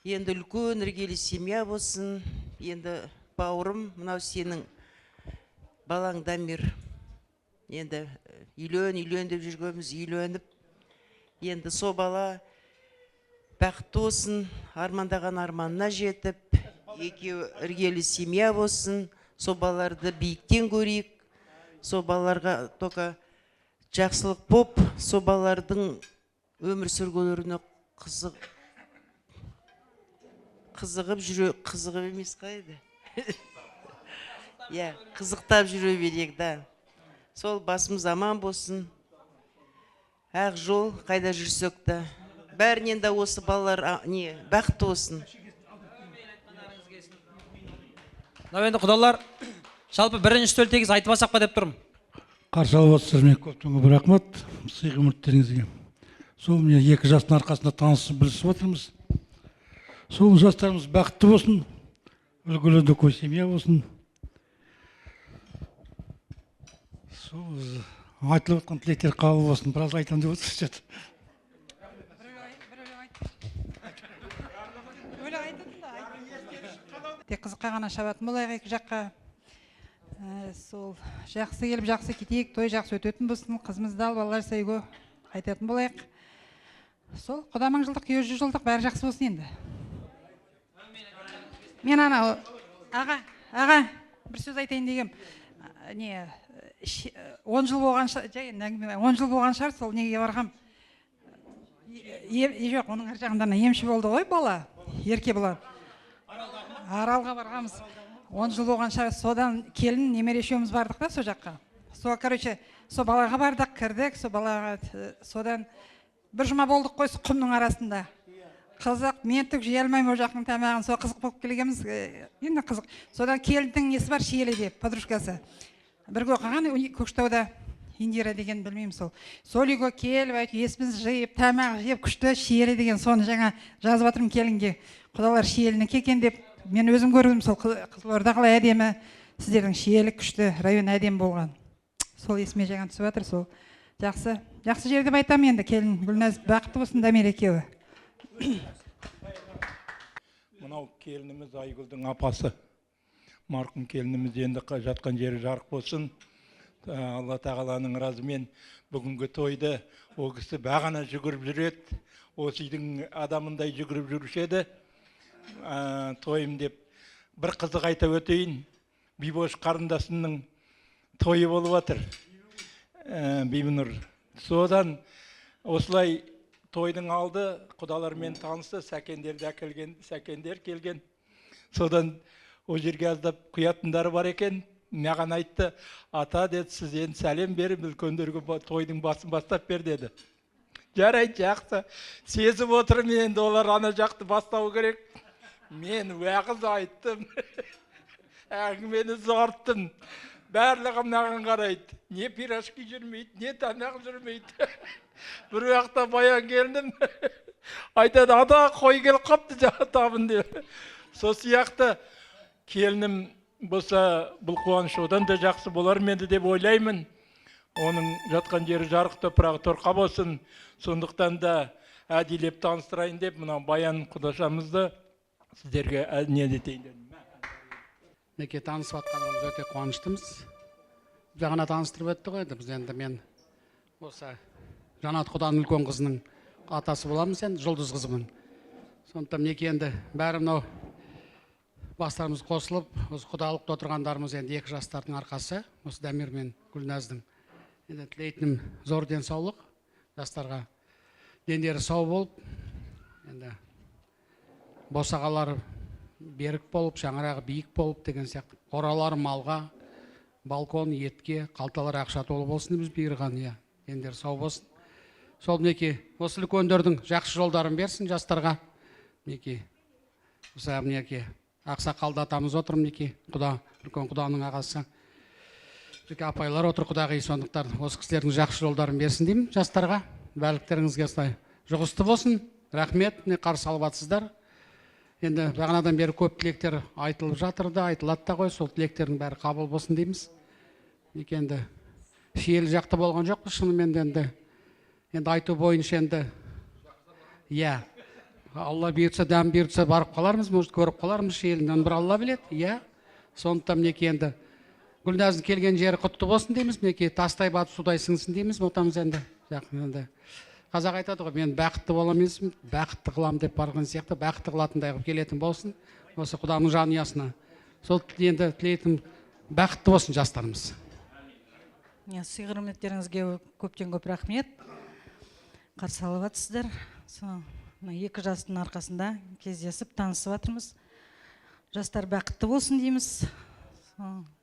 Енді үлкен іргелі семья болсын. Енді бауырым, мынау сенің балаң Дамир. Енді үйлен деп жүргеніміз үйленіп. Енді со бала бақытты болсын, армандаған арманына жетіп, екеуі іргелі семья болсын. Со балаларды биіктен көрейік. Со балаларға тоқа жақсылық боп, со балалардың өмір сүргілеріне қызығып емес қайды. Қызықтап жүре берек да. Сол басымыз аман болсын. Ақ жол қайда жүрсек та. Бәрінен де осы балалар бақытты болсын. Енді құдалар, жалпы бірінші төл тегіз айтып асаққа деп тұрмын. Қарсы алып отырсыздар, мен көптен көп рахмет сый құрметтеріңізге. Сол міне 2 жастың арқасында танысып білісіп отырмыз. Сол жастарымыз бақытты болсын, үлгілі дөкөй семья болсын. Сол айтылып отқан тілектер қабыл болсын. Біраз айтам деп отырсыз. Тек қызыққа ғана шабатын болайық 2 жаққа. Сол жақсы келіп жақсы кетейік, той жақсы өтетін болсын, қызымызды алып балалар сайға қайтатын болайық. Сол құдамың жылдық, 100 жылдық бәрі жақсы болсын енді. Мен ана аға бір сөз айтайын дегем. 10 жыл болған шығар, сол неге барғам. Жоқ, оның ар жағында емші болды ғой бала, ерке бала. Аралға барғамыз. 10 жыл болған шығар, содан келін немере үшеуміз бардық та со жаққа. Сол, со балаға бардық, кірдік, со балаға содан бір жұма болдық қой құмның арасында. Қызық, мен түк жей алмаймын о жақтың тамағын, со қызық болып келгенбіз, енді қызық. Содан келіндің несі бар, Шиелі деп, подружкасы. Бірге оқыған Көкшетауда Индира деген білмеймін сол. Сол үйге келіп, есіміз жиып, тамақ жеп, күшті Шиелі деген соны жаңа жазып жатырмын келінге. Құдалар Шиеліні келген деп, мен өзім көрдім, сол Қызылорда қалай әдемі, сіздердің Шиелі күшті район әдемі болған. Сол есіме жаңа түсіп жатыр, сол жақсы. Жақсы жер деп айтамын енді, келін Гүлназ бақытты болсын Дамир екеуі. Мынау келініміз Айгүлдің апасы. Марқұм келініміз енді жатқан жері жарық болсын. Алла тағаланың разымен бүгінгі тойды о кісі бағана жүгіріп жүреді. Осы үйдің адамындай жүгіріп жүрушеді. Тойым деп бір қызық айта өтейін. Бибош қарындасының тойы болып жатыр. Бибінұр. Содан осылай тойдың алды құдалармен танысты, сәкендер келген. Содан о жерге аздап құятындары бар екен. Маған айтты, ата деді, сіз енді сәлем беріп, үлкендерге тойдың басын бастап бер деді. Жарайды, жақсы. Сезіп отырым енді олар ана жақты бастау керек. Мен уағыз айттым. Әңгімені зорттым. барлығы мынаған қарайды. Не пирожки жүрмейді, не тамақ жүрмейді. Бір уақытта баян келдім. Айтады, ада қой келіп қапты табын деп. Сол сияқты келінім болса, бұл қуаныш одан да жақсы болар менді деп ойлаймын. Оның жатқан жері жарық топырағы торқа болсын. Сондықтан да әдейлеп таныстырайын деп, мына баян құдашамызды сіздерге не детейін дедім. Неке танысып атқанымыз өте қуаныштымыз. Жаңа таныстырып өтті ғой, біз енді мен осы Жанат құданың үлкен қызының атасы боламыз, енді жұлдыз қызымын. Сондықтан неке енді бәрі мынау бастарымыз қосылып, осы құдалықта отырғандарымыз енді екі жастардың арқасы, осы Дамир мен Гүлназдың. Енді тілейтінім зор денсаулық, жастарға дендері сау болып, енді босағалары берік болып, шаңырағы биік болып деген сияқты. Қоралары малға, балкон, етке, қалталар ақша толы болсын біз бұйырған, дендері сау болсын. Сол мінеки, осы үлкендердің жақсы жолдарын берсін жастарға. Мінеки, осы мінеки, ақсақалды атамыз отыр мінеки, үлкен құданың ағасы. Мінеки, апайлар отыр құдағи, сондықтан осы кісілердің жақсы жолдарын берсін деймін жастарға. Бәліктеріңізге осылай жұғысты болсын. Рахмет, қарсы алып атсыздар. Енді бағанадан бері көп тілектер айтылып жатырды, айтылады да ғой, сол тілектердің бәрі қабыл болсын дейміз. Мінеки, енді шиелі жақты болған жоқ, шынымен енді айту бойынша енді, Алла бұйыртса, дәм бұйыртса барып қалармыз, может көріп қалармыз, шиелінен бір Алла біледі, сондықтан мінеки енді Гүлназдың келген жері құтты болсын дейміз, мінеки тастай батып судай сіңсін дейміз, отамыз енді. Қазақ айтады ғой, мен бақытты боламыз, бақытты қылам деп барған сияқты, бақытты қылатындай қылып келетін болсын, осы құданың жанұясына. Сол енді тілейтін бақытты болсын жастарымыз. Сый құрметтеріңізге көптен көп рахмет. Қарсы алып атсыздар. Екі жастың арқасында кездесіп, танысып атырмыз. Жастар бақытты болсын дейміз.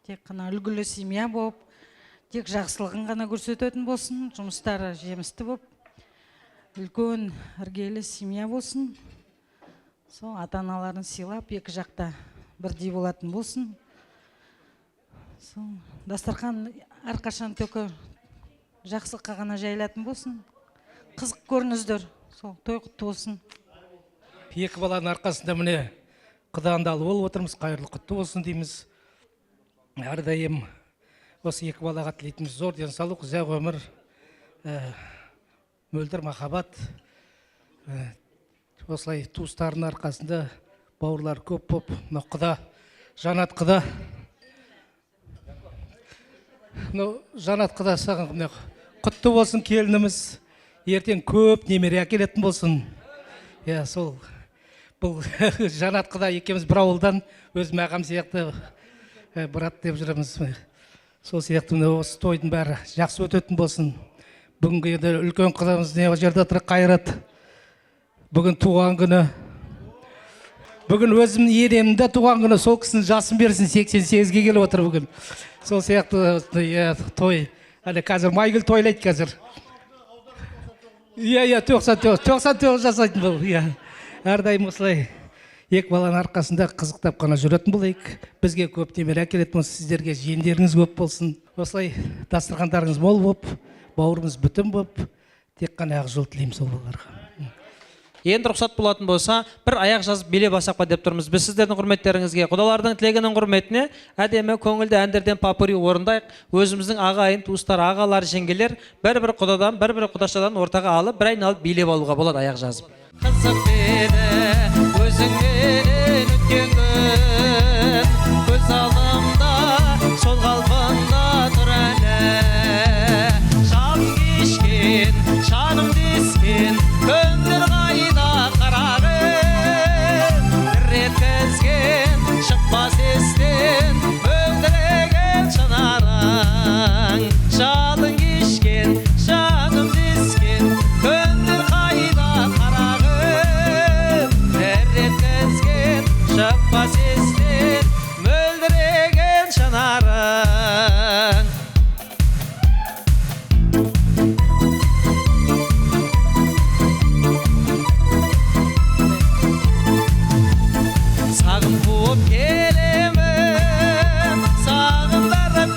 Тек қана үлгілі семья болып, тек жақсылығын ғана көрсететін болсын, жұмыстары жемісті болып, үлкен іргелі семья болсын. Ата-аналарын сыйлап, екі жақта бірдей болатын болсын. Дастархан әрқашан төкі жақсылыққа ғана жайылатын болсын. Қызық көрініздер, той құтты болсын. Екі баланың арқасында міне құдандалы болып отырмыз, қайырлы құтты болсын дейміз. Әрдайым осы екі балаға тілейтіміз зор денсаулық, ұзақ өмір, мөлдір махаббат. Осылай туыстарының арқасында бауырлар көп болып, құда, Жанат құда. Жанат құда саған құтты болсын келініміз. Ертең көп немере әкелетін болсын. Сол бұл Жанат құда екеміз бір ауылдан өзім ағам сияқты брат деп жүреміз. Сол сияқты осы тойдың бәрі жақсы өтетін болсын. Бүгінгі үлкен құдамыз не жерде отыр Қайрат. Бүгін туған күні. Бүгін өзімнің енемді туған күні, сол кісінің жасын берсін, 88-ге келіп отыр бүгін. Сол сияқты той. Әлі қазір Майгүл тойлайды қазір. 99 жасайтын бұл. Әрдайым осылай екі баланың арқасында қызықтап қана жүретін болайық. Бізге көп немере әкелетін болсын, сіздерге жиендеріңіз көп болсын. Осылай дастархандарыңыз мол болып, бауырымыз бүтін болып, тек қана ақ жол тілеймін сол балаларға. Енді рұқсат болатын болса, бір аяқ жазып биле басақпа деп тұрмыз. Біз сіздердің құрметтеріңізге, құдалардың тілегінің құрметіне әдемі көңілді әндерден папури орындайық. Өзіміздің ағайын, туыстар, ағалар, жеңгелер бір-бір құдадан, бір-бір құдашадан ортаға алып, бір айналып билеп алуға болады аяқ жазып. Қызық еді өзіңнен өткен күн, көз алдымда сол қалпында тұр әлі. Жан кешкен, жаным дескен, көңдір қайда қарағым, реткізген шықпас естен, мөлдіреген шынарың. Жалын кешкен, жаным дескен, көңдір қайда қарағым, реткізген шықпас естен, мөлдіреген шынарың. Сағым қуып келемін, сағындырып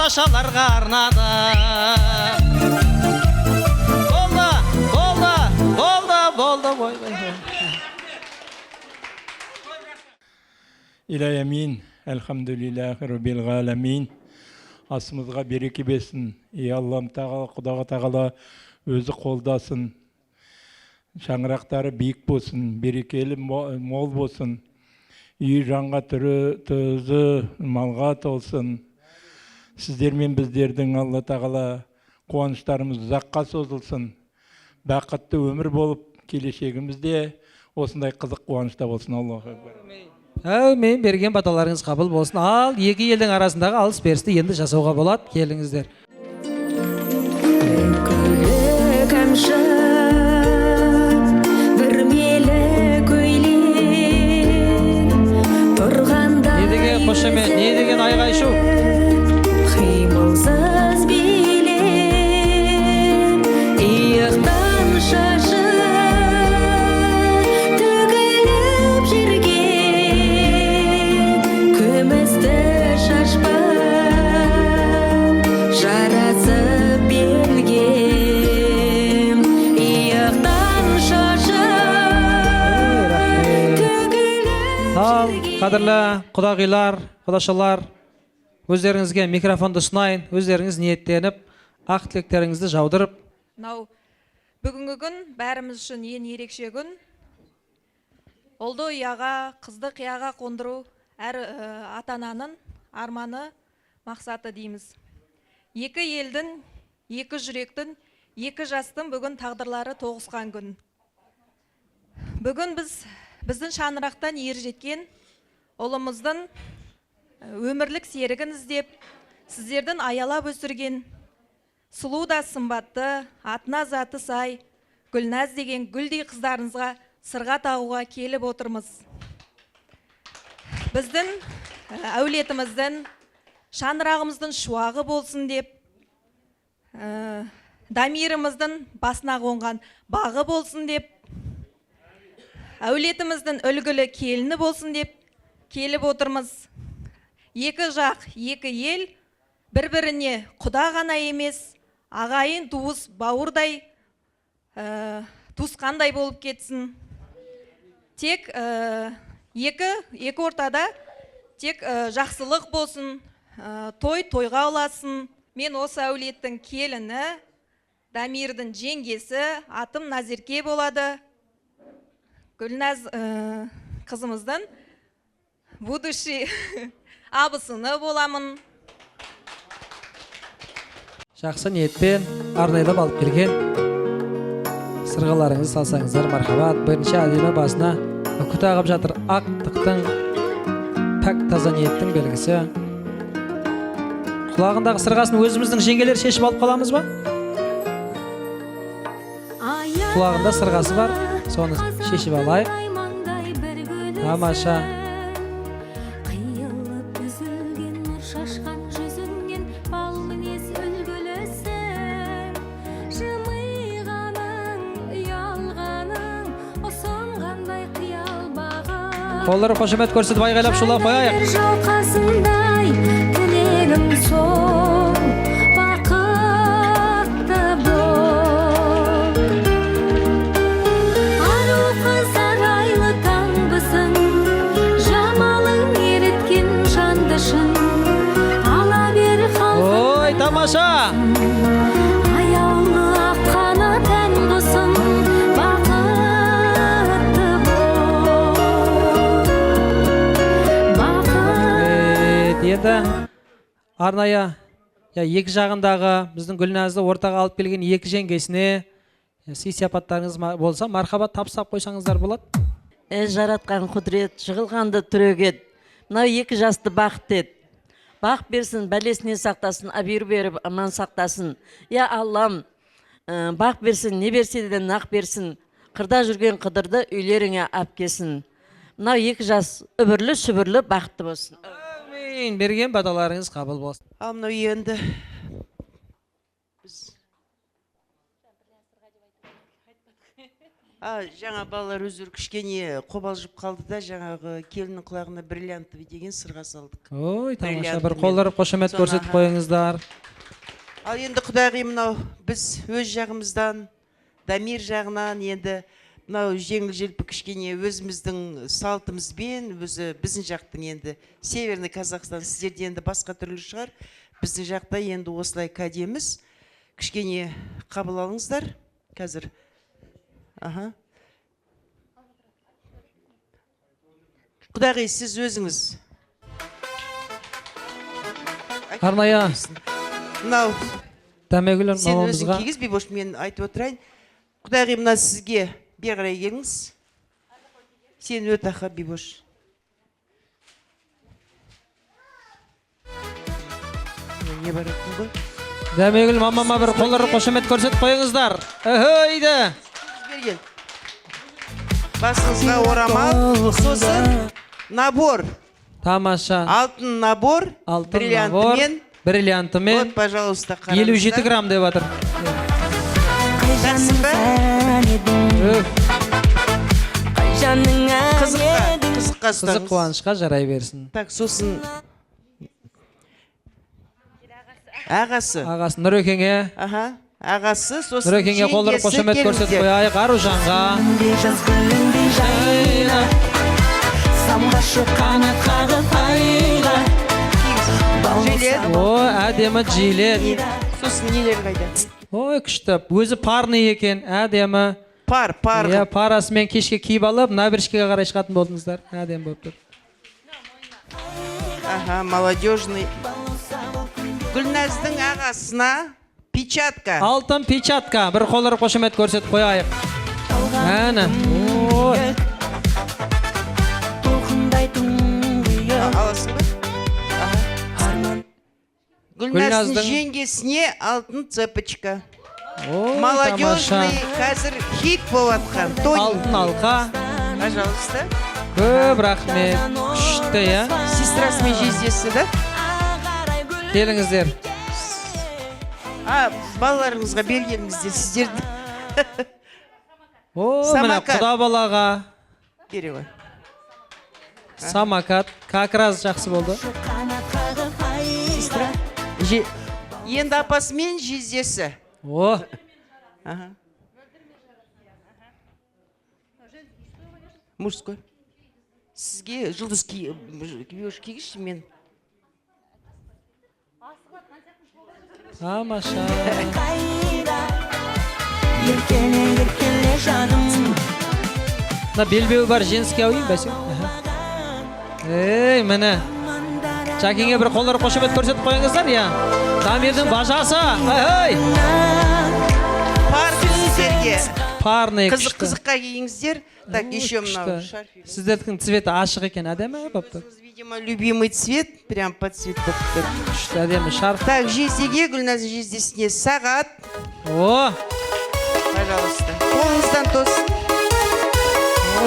Қудашаларға арнады. Болды. Илай амин. Әлхамдулиллахи раббил ғаламин. Асымызға береке берсін. Аллам тағала, Құдаға тағала өзі қолдасын. Шаңырақтары биік болсын, берекелі мол болсын. Үй жанға тұзы малға толсын. Сіздер мен біздердің Алла тағала қуаныштарымыз ұзаққа созылсын. Бақытты өмір болып, келешегімізде осындай қызық қуанышта болсын. Аллаху акбар. Әумин, берген баталарыңыз қабыл болсын. Ал екі елдің арасындағы алыс берісті енді жасауға болады. Келіңіздер. Не деген қошемет, не деген айғай-шу? Қимылсыз билеп, иықтан шашы төгіліп жерге, күмісті шашпақ жарасып белгем, иықтан шашы төгіліп Ал, қадірлі құдағилар, құдашалар, өздеріңізге микрофонды ұсынайын, өздеріңіз ниеттеніп, ақ тілектеріңізді жаудырып. Мынау бүгінгі күн бәріміз үшін ең ерекше күн. Ұлды ұяға, қызды қияға қондыру әр ата-ананың арманы, мақсаты дейміз. Екі елдің, екі жүректің, екі жастың бүгін тағдырлары тоғысқан күн. Бүгін біздің шаңырақтан ер жеткен ұлымыздың өмірлік серігін іздеп, сіздердің аялап өсірген сұлу да сымбатты, атына заты сай, Гүлназ деген гүлдей қыздарыңызға сырға тағуға келіп отырмыз. Біздің әулетіміздің, шаңырағымыздың шуағы болсын деп, дамиріміздің басына қонған бағы болсын деп, әулетіміздің үлгілі келіні болсын деп келіп отырмыз. Екі жақ, екі ел бір-біріне құда ғана емес, ағайын туыс бауырдай, туысқандай болып кетсін. Тек екі ортада тек жақсылық болсын, тойға ұласын. Мен осы әулеттің келіні, Дамирдің жеңгесі, атым Назерке болады. Гүлназ қызымыздың будущий абысыны боламын. Жақсы ниетпен арнайлап алып келген сырғаларыңызды салсаңыздар мархабат. Бірінші әдемі басына үкі тағып жатыр. Ақтықтың, пәк таза ниеттің белгісі. Құлағындағы сырғасын өзіміздің жеңгелер шешіп алып қаламыз ба? Құлағында сырғасы бар, соны шешіп алайық. Тамаша. Қолдары қошемет көрсетіп айғайлап шулап қояйық. Жалқасындай тілегім сол, бақытты бол. Ару қыз арайлы таңбысың, жамалың ереткен жандышын. Ала бер халқын. Ой, тамаша! Аяулы аққаны тән құсын, енді арнайы екі жағындағы біздің Гүлназды ортаға алып келген екі жеңгесіне сый-сияпаттарыңыз болса, мархабат тапсап қойсаңыздар болады. Жаратқан құдірет, жығылғанды түрегет. Мынау екі жасты бақыт ет. Бақ берсін, бәлесіне сақтасын, абир беріп, аман сақтасын. Я Аллам, бақ берсін, не берсе де нақ берсін. Қырда жүрген қыдырды үйлеріңе ап кесін. Мынау екі жас үбірлі-шүбірлі бақытты болсын. Берген баталарыңыз қабыл болсын. Ал мынау енді Жаңа балалар өздері кішкене қобалжып қалды да, жаңағы келіннің құлағына бриллиантовый деген сырға салдық. Ой, тамаша, бір қолдырып қошемет көрсетіп қойыңыздар. Ал енді құдағи мынау біз өз жағымыздан, Дамир жағынан енді мынау жеңіл желпі кішкене өзіміздің салтымызбен, өзі біздің жақтың енді Северный Казахстан, сіздерде енді басқа түрлі шығар. Біздің жақта енді осылай кәдеміз. Кішкене қабыл алыңыздар қазір. Құдағи, сіз өзіңіз. Арнайы. Мынау. Дәмегүл мамамызға. Сен өзің кигіз, Бибош, мен айтып отырайын. Құдағи, мына сізге бер қарай келіңіз. Сен өт аха, Бибош. Не бар етін ғой? Дәмегүл мамама бір қолдырып қошемет көрсетіп қойыңыздар. Өйді. Басыңызға орамал, сосын набор. Тамаша. Алтын набор, бриллиантымен. Вот, пожалуйста, қараңыздар. 57 грамм деп жатыр. Жақсы ба? Қызыққа ұстаңыз. Қызық қуанышқа жарай берсін. Так, сосын ағасы. Ағасы Нұрекеңе. Ағасы, сосын Нұрекеңе қолдырып қошемет көрсетіп қойайық. Аружанға. Ой, әдемі жилет. Сосын нелер қайда? Ой, күшті. Өзі парный екен, әдемі. Пар. Парасымен кешке киіп алып, набережкеге қарай шығатын болдыңыздар. Әдем болып тұр. Молодежный. Гүлназдың ағасына печатка. Алтын печатка. Бір қолдырып қошемет көрсетіп қойайық. Әні. Аласың ба? Гүлназдың жеңгесіне алтын цепочка. Молодежный, қазір хит болатқан. Алтын алқа. Пожалуйста. Көп рахмет. Күшті, я? Сестрасымен жездесі, да? Келіңіздер. Балаларыңызға бергеніңізде сіздерді. Міне құда балаға. Бере ғой. Самокат. Как раз жақсы болды. Сестра. Енді апасымен жездесі. Мужской. Сізге жұлдыз кигізші мен. Тамаша. Белбеуі бар женский ауын бәсек. Ей, міне. Жакеңе бір қолдары қошемет көрсетіп қойыңыздар, я. Дамирдің бажасы. Парный сіздерге. Парный күшті. Қызыққа кейіңіздер. Так, еще мынау шарфик. Сіздердің цветі ашық екен, әдемі бапты. Видимо, любимый цвет, прям под цвет бапты. Күшті, әдемі шарф. Так, жездеге, Гүлназы жездесіне сағат. Пожалуйста. Қолыңыздан тосын.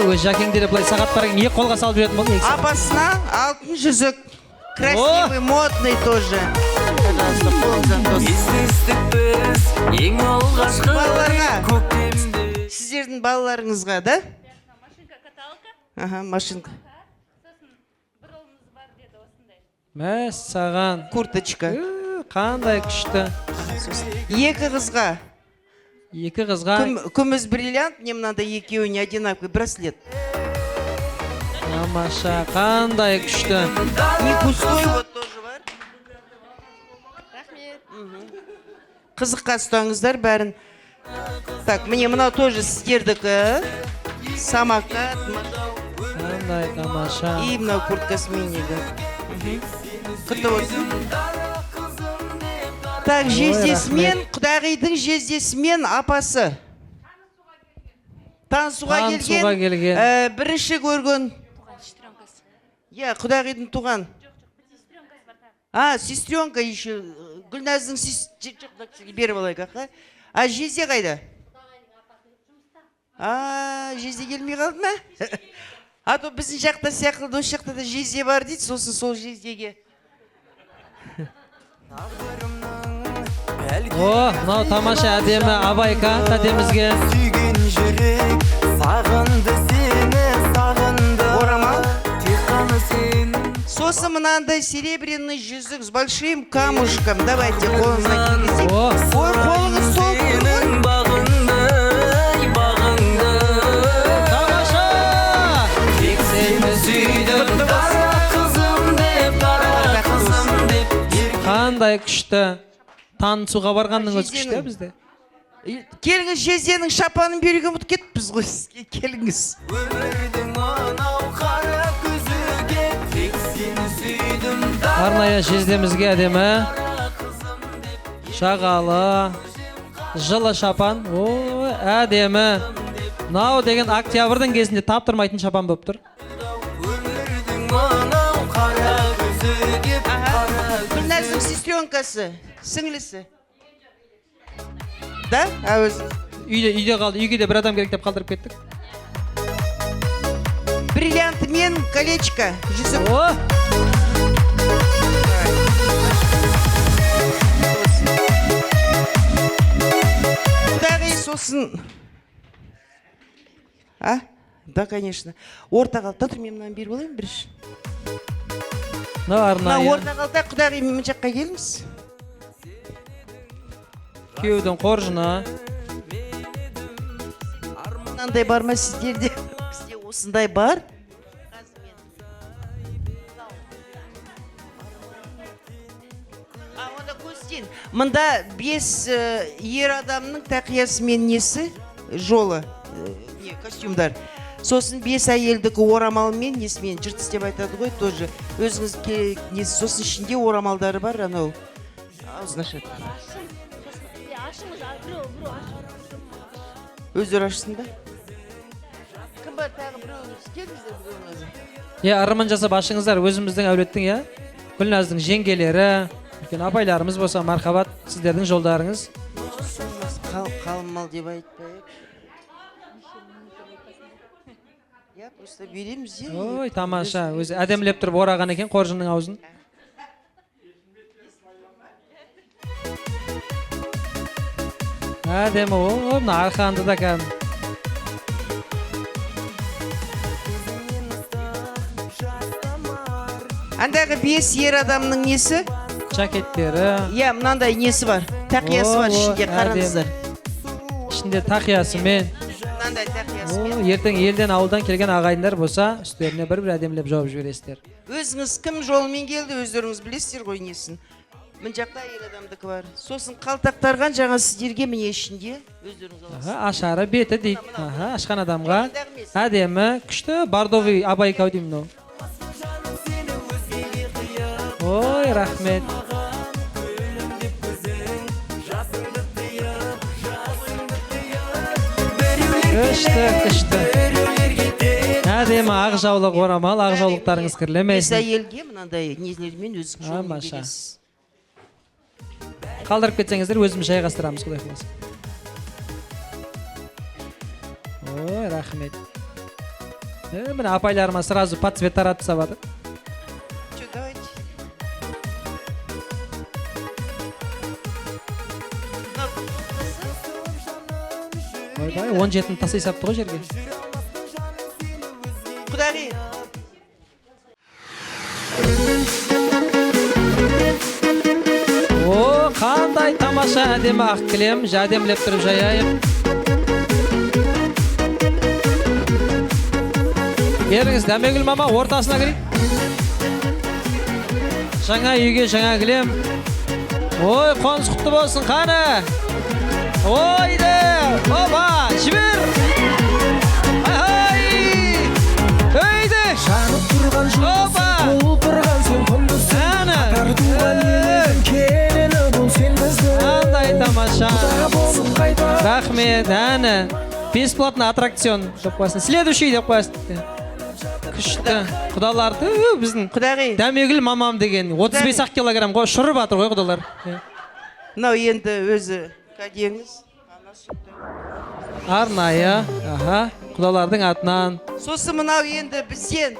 Өз жакеңдері бұлай сағат барған екі қолға салып жүретін болды. Апасына алтын жүзік. Красивый, модный тоже. Пожалуйста, қолыңыздан тосын. Балаларға. Сіздердің балаларыңызға, да? Машинка. Мәс саған. Курточка. Қандай күшті. Екі қызға. Екі қызға. Күміс бриллиант, мне надо екеуіне одинаковый браслет. Тамаша, қандай күшті. И пустой вот тоже бар. Қызыққа ұстаңыздар бәрін. Так, мне мынау тоже сіздердікі. Самокат. Қандай тамаша. И мынау курткасы менегі. Құтты болсын. Так, жездесімен, құдағидың жездесімен апасы. Танысуға келген. Бірінші көрген. Құдағидың туған. Сестренка еще. Гүлназдың беріп алайық, ақа. Жезде қайда? Жезде келмей қалды ма? А то біздің жақта сияқты, осы жақта да жезде бар дейді, сосын сол жездеге. Мынау тамаша әдемі абайка тәтемізге. Сағынды сені, сағынды. Орамал. Тек қана сен. Сосын мынандай серебряный жүзік с большим камушком. Давайте қолыңызға кигізейік. Ой, қолыңыз сол. Сенің бағыңды, бағыңды. Тамаша! Тек сені сүйдім, қара қызым деп, қара қызым деп. Қандай күшті. Танысуға барғанның өзі күшті бізде. Келіңіз, жезденің шапанын беруге ұмытып кетіппіз ғой сізге. Келіңіз. Өмірдің мынау қара күзіге тек сені сүйдім. Арнайы жездемізге әдемі шағалы жылы шапан. Ой, әдемі. Нау деген октябрьдің кезінде таптырмайтын шапан болып тұр. Өмірдің мынау қара күзіге Гүлназның сестренкасы, сіңлісі. Да? Өзі. Үйде қалды. Үйге де бір адам керек деп қалдырып кеттік. Бриллианты мен колечко. Жүзік. Құдағи сосын. А? Да, конечно. Орта қалта тұр, мен мынаны беріп олайын біріш. Арнайы. Орта қалта құдағи мен жаққа келіңіз. Күйеудің қоржыны. Мынандай бар ма сіздерде? Бізде осындай бар. Онда көзден. Мында 5 ер адамның тақиясы мен несі? Жолы. Костюмдар. Сосын 5 әйелдікі орамалмен несімен жыртыс деп айтады ғой, тоже. Өзіңіз несі, сосын ішінде орамалдары бар, анау. Аузын ашады. Өздері ашсын ба? Кім бар тағы біреуіңіз? Келіңіздер біреуіңіз. Арман жасап ашыңыздар, өзіміздің әулеттің, Гүлназдың жеңгелері, үлкен апайларымыз болса, мархабат, сіздердің жолдарыңыз. Қалмал деп айтпайық. Просто береміз, Ой, тамаша. Өзі әдемілеп тұрып ораған екен қоржынның аузын. Әдемі, мына арқанды да кәм. Андағы 5 ер адамның несі? Жакеттері. Мынандай несі бар? Тақиясы бар ішінде, қараңыздар. Ішінде тақиясымен. Мынандай тақиясымен. Ертең елден, ауылдан келген ағайындар болса, үстеріне бір әдемілеп жауып жібересіздер. Өзіңіз кім жолымен келді, өздеріңіз білесіздер ғой несін. Мін жақта әйел адамдікі бар. Сосын қалтақтарған жаңа сіздерге міне ішінде өздеріңіз аласыз. Ашары беті дейді. Ашқан адамға әдемі, күшті, бардовый абайкау деймін. Ой, рахмет. Күшті. Әдемі ақ жаулық орамал, ақ жаулықтарыңыз кірлемесін. Әйелге мынандай нелермен өзің жолымен бересіз. Қалдырып кетсеңіздер, өзіміз жайғастырамыз, құдай қаласа. Ой, рахмет. Міне апайларыма сразу под цвет таратып сабады. Давайте. Ойбай, 17-ні тасай сапты ғой жерге. Құдағи. О, қандай тамаша әдемі ақ кілем, әдемілеп тұрып жаяйық. Еріңіз, Дәмегүл мама, ортасына кірейік. Жаңа үйге жаңа кілем. Ой, қоныс құтты болсын, қаны. Ойды, опа, жібер. Өйді. Жанып тұрған жұлдызым, құлпырған сен құндызсың. Қатар туған елдің келіні бұл сен біздің. Қандай тамаша. Рахмет, әні. Бесплатный аттракцион деп қойсын. Следующий деп қойсын. Күшті. Құдаларды біздің Дәмегүл мамам деген 35 килограмм ғой, шұрып атыр ғой құдалар. Мынау енді өзі кәдеңіз. Арнайы, құдалардың атынан. Сосын мынау енді бізден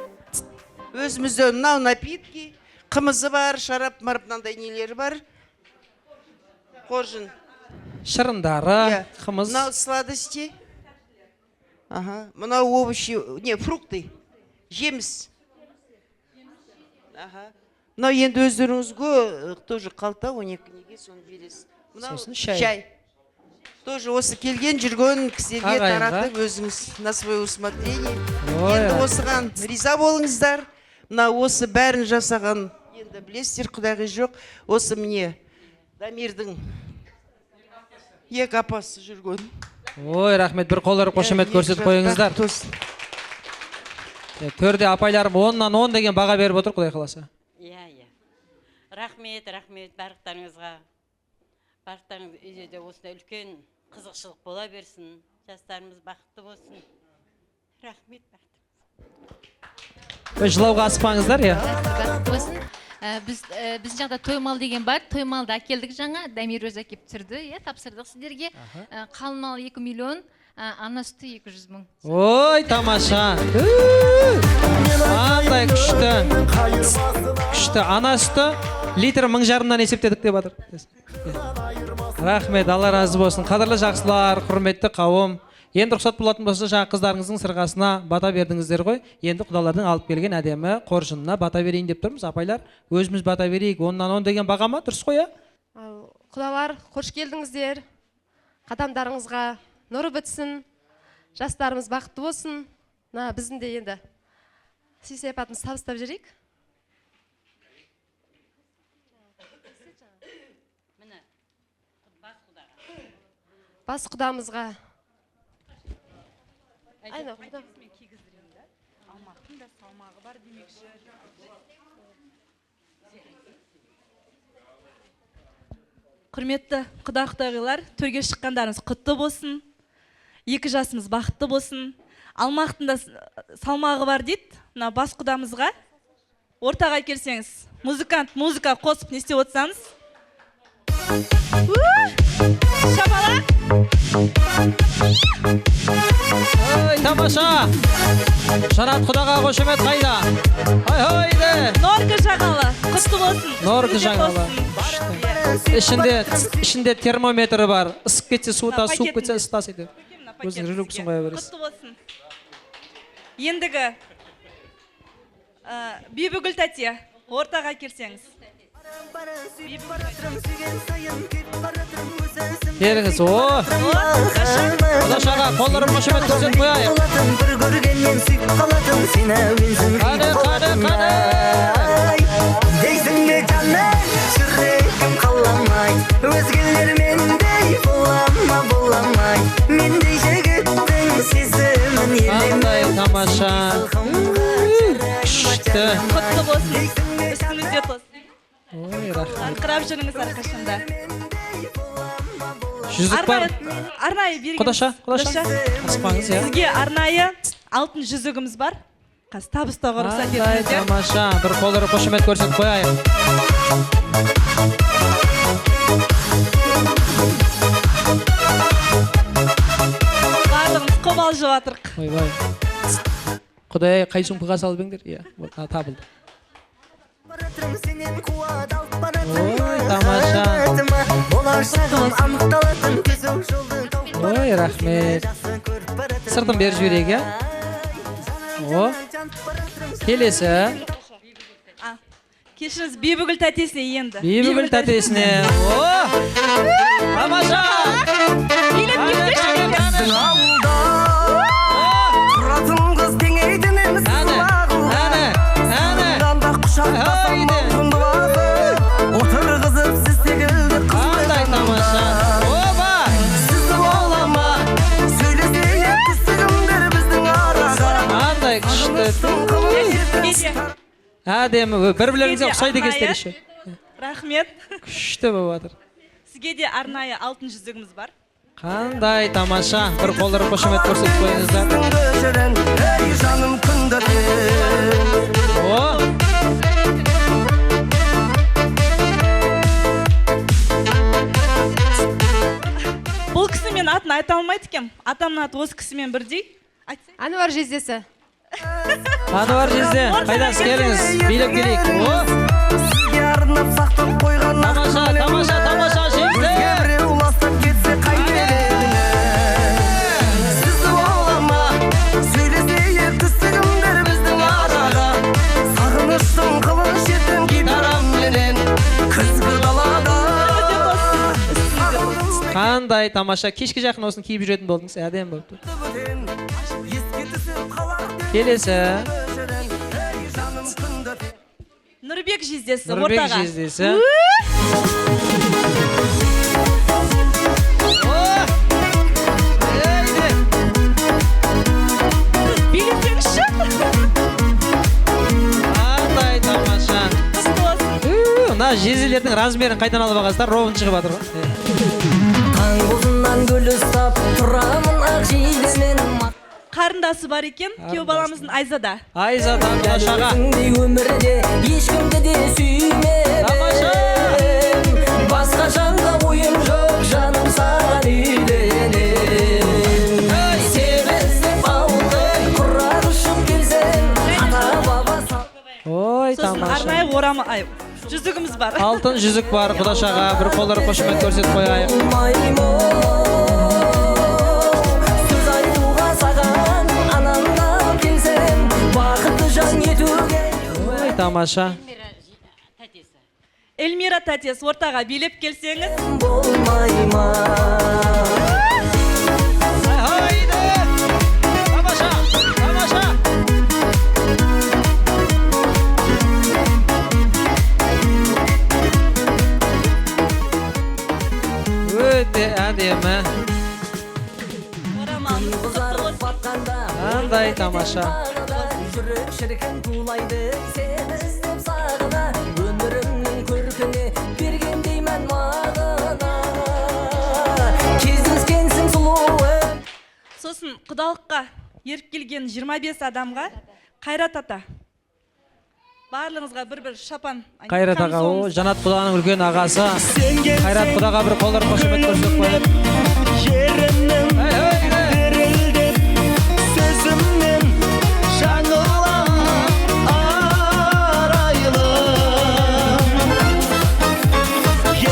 өзімізден мынау напитки, қымызы бар, шарап мынандай нелері бар. Қоржын. Шырындары, қымыз. Мынау сладости. Ага. Мынау овощи, не, фрукты. Жеміс. Ага. Мынау енді өздеріңізге тоже қалта 12 неге соны бересіз. Сосын шай. Шай. Тоже осы келген жүрген кісілерге таратып өзіңіз на свое усмотрение. Енді осыған риза болыңыздар. Мына осы бәрін жасаған, енді білесіздер, құдайға жоқ. Осы міне Дамирдің екі апасы жүрген. Ой, рахмет, бір қолдары қошемет көрсетіп қойыңыздар. Төрде апайларым 10-нан 10 деген баға беріп отыр, құдай қаласа. Иә. Рахмет барлықтарыңызға. Барлықтарыңыз үйде осындай үлкен қызықшылық бола берсін. Жастарымыз бақытты болсын. Рахмет. Жылауға асықпаңыздар, иә. Біз жақта тоймал деген бар. Тоймалды әкелдік жаңа. Дамир өзі әкеп түсірді, тапсырдық сіздерге. Қалың мал 2 миллион, ана сүті 200 мың. Ой, тамаша. Андай күшті. Күшті. Ана сүті литр 1,5-мыңнан есептедік деп жатыр. Рахмет, Алла разы болсын. Қадірлі жақсылар, құрметті қауым. Енді рұқсат болатын болса, жаңа қыздарыңыздың сырғасына бата бердіңіздер ғой. Енді құдалардың алып келген әдемі қоржынына бата берейін деп тұрмыз. Апайлар, өзіміз бата берейік. 10-нан 10 деген баға ма? Дұрыс қой, Құдалар, қош келдіңіздер. Қадамдарыңызға нұры бітсін. Жастарымыз бақытты болсын. Біздің де енді сый-сияпатымыз табыстап жүрейік. Бас құдамызға. Айна, құда. Алмақтың да салмағы бар демекші. Құрметті құда-құдағилар, төрге шыққандарыңыз құтты болсын. 2 жасымыз бақытты болсын. Алмақтың да салмағы бар дейді. Мына бас құдамызға ортаға келсеңіз, музыка қосып не істеп отырсаңыз. Шапала! Ой, тамаша! Жанат құдаға қошемет қайда? Ой, де! Норка жағалы, құтты болсын. Норка жағалы. Ішінде термометрі бар. Ысып кетсе суыта, суып кетсе ыстас еді. Өзің релюксін қоя бересіз. Құтты болсын. Ендігі Бибігүл тәте, ортаға келсеңіз. Келіңіз, Құдашаға қолдарын қошемет көрсетіп қояйық. Қане. Дейсің бе жаным, жүрегім қаламай, өзгелермендей боламай, мендей жігіттің сезімін елемей. Қандай тамаша. Күшті. Құтты болсын, үстіңізде тосын. Ой, рахмет. Анқырап жүріңіз әрқашанда. Жүзік бар. Арнайы берген. Құдаша. Аспаңыз, иә. Сізге арнайы алтын жүзігіміз бар. Қазір табыстауға рұқсат етіңіздер. Қандай тамаша. Бір қолдары қошемет көрсетіп қояйық. Барлығымыз қобалжып жатырық. Ой. Құдай қай сумпыға салып еңдер? Иә, табылды. Ой, тамаша. Ой, рахмет. Сыртын бер жіберейік, иә? Келесі. Кешіріңіз, Бибігүл тәтесіне енді. Бибігүл тәтесіне. Тамаша. Билеп кетсеші. Құратын қыз теңейтінен сызлағылар. Сыңданда құшақтасам болғынды басы. Отырғызып сіз секілді қандай тамаша. Сіз олама, сөйлесейік түсігімдер біздің араға. Қандай күшті. Әдемі, бір-бірлеріңізге ұқсайды екенсіздер еще. Рахмет. Күшті болып жатыр. Сізге де арнайы алтын жүзігіміз бар. Қандай тамаша. Бір қолдары қошемет көрсетіп қойыңыздар. Ей жаным күнді Бұл кісі мен атын айта алмайды екем. Атамның аты осы кісімен бірдей. Ануар жездесі. Ануар жезде. Қайдасыз, келіңіз. Билеп келейік. Сізге арнап сақтап қойған Тамаша жезде. Біреу ластап кетсе қайтер едіңіз. Сіз олама, Қандай тамаша. Кешке жақын осыны киіп жүретін болдыңыз. Әдемі болып тұр. Келесі. Нұрбек жездесі Нұрбек ортаға. жездесі. Билесеңші. Қандай тамаша. Мына жезелердің размерін қайдан алып алғансыздар, ровын шығып жатыр ғой. Таң бозынан гүл ұстап тұрамын ақ жейдемен. Қарындасы бар екен, күйеу баламыздың Айзада. Айзада Құдашаға. Өмірде ешкімді де сүймедім. Басқа жанға ойым жоқ, жаным саған үйленем. Сені алдым, құрар ұшып келсем, ата баба Ой, Сосын тамаша. арнайы орамы, жүзігіміз бар. Алтын жүзік бар Құдашаға. Бір қолдары қошемет көрсетіп қояйық. Ой, тамаша. Эльмира тәтес ортаға билеп келсеңіз. Тамаша, тамаша. Өте әдемі. Қандай тамаша. Жүрек шіркін тулайды, сені іздеп сағына. Өмірімнің көркіне берген деймін мағына. Кездескенсің сұлуым. Сосын құдалыққа еріп келген 25 адамға Қайрат ата. Барлығыңызға бір шапан. Қайрат аға, о, Жанат Құданың үлкен ағасы. Қайрат Құдаға бір қолдары қошемет көрсетіп қояйық. Жерімнің дірілдеп сөзіммен жаңылам арайлым.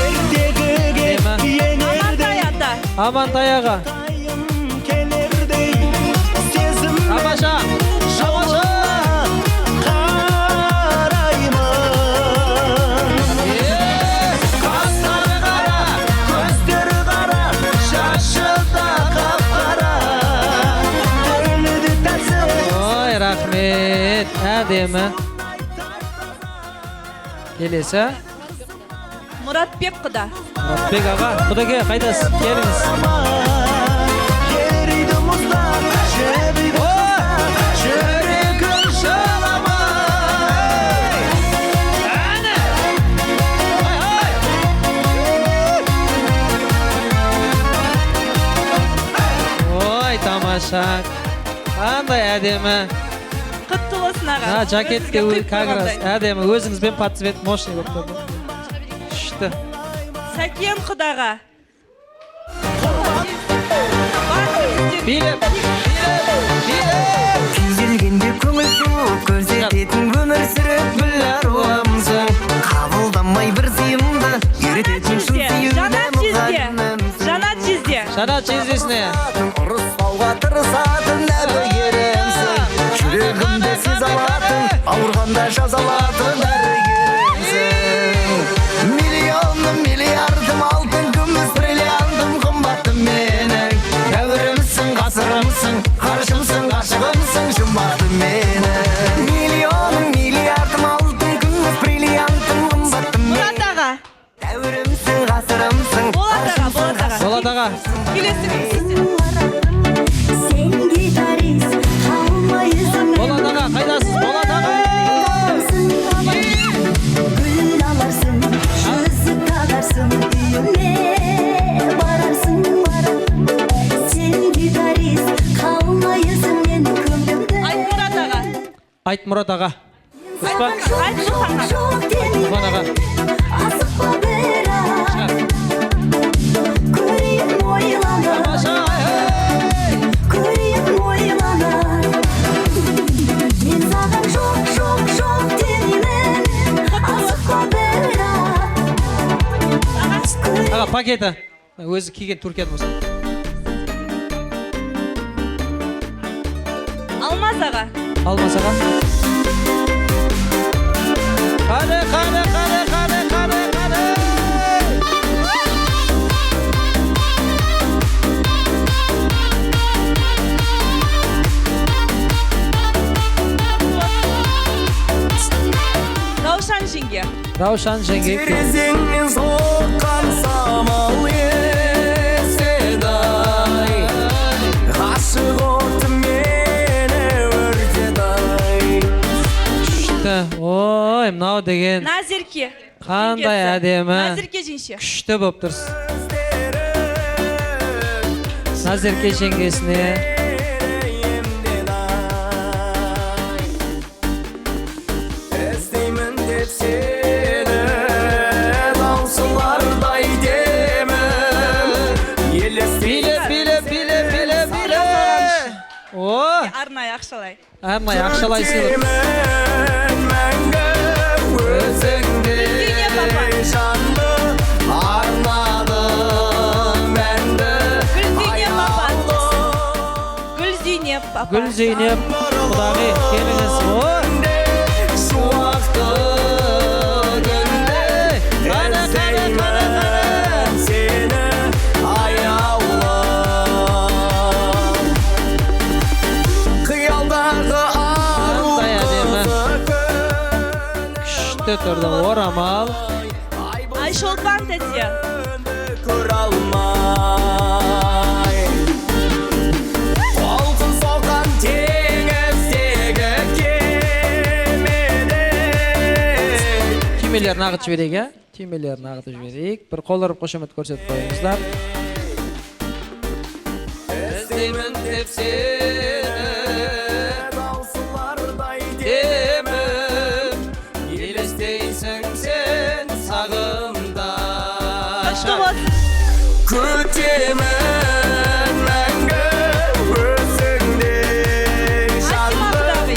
Ертегіге Амантай ата. Амантай аға. келердей сезіммен Тамаша, тамаша. Рахмет, әдемі. Келесі. Мұратбек құда. Мұратбек аға, құдаге қайдасыз? Келіңіз. Жүрегім жыламай. Әне! Ой, тамаша. Қандай әдемі. Құтты болсын аға. Жакетте как раз әдемі. Өзіңізбен подцвет мощный болып тұрды. Күшті. Сәкен құдаға. Билеп. Күйзелгенде көңіл суып көрсететін өмір сүріп гүл аруамсың. Қабылдамай бір сыйымды үйрететін шын сүюді мұғалімімсің. Жанат жезде. Жанат жездесіне. Ұрыспауға тырысатын дәрігерімсің. Жүрегімді сез алатын, ауырғанда жазалатын дәрігерімсің. Миллионым, миллиардым, алтын, күміс, бриллиантым, қымбаттым менің. Дәуірімсің, ғасырымсың, ғарышымсың, ғашығымсың, жұмбақтым менің. Миллионым, миллиардым, алтын, күміс, бриллиантым, қымбаттым менің. Мұрат аға. Дәуірімсің, ғасырымсың, ғарышымсың, Болат аға. Сен гитарист, қалмайсың. Болат аға, қайдасыз? Болат аға. Гүл аларсың, жүзік тағарсың, үйіңе барарсың. Сен гитарист, қалмайсың менің көңілімді. Айт Мұрат аға. Айт Мұрат аға. Дұрыс па? Айт Мұрат аға. Асықпа бірақ. Көрейін ойлана. Көрейін ойлана. Мен саған жоқ, жоқ, жоқ деймін. Асықпа бірақ. Аға, пакеті. Өзі киген Түркиядан болсын. Алмаз аға. Алмаз аға. Қане, қане, қане, қане, қане, қане. Раушан жеңге. Раушан жеңге. Терезеңнен соққан самал еседай, ғашық оты мені өртедай. Күшті. Ой, мынау деген. Назерке. Қандай әдемі. Назерке жеңше. Күшті болып тұрсыз. Назерке жеңгесіне. Іздеймін деп сені, таусылардай демім. Биле. О! Арнайы ақшалай. Арнайы ақшалай сыйлық. Өзіңдей жанды арнадым мәнді Гүлзейнеп папа. Гүлзейнеп, құдағи, келіңіз. Шуақты күнде іздеймін сені аяулы. Қиялдағы ару Күшті тұрды, орамал. Айшолпан тәте. көре алмай. Толқын соққан теңіздегі кемеде. Түймелерін ағытып жіберейік, ә? Түймелерін ағытып жіберейік. Бір қол ұрып қошемет көрсетіп қойыңыздар. Іздеймін деп сені, таусылардай демім. Елестейсің сен сағымда. Күтемін мәңгі өзіңдей жанды.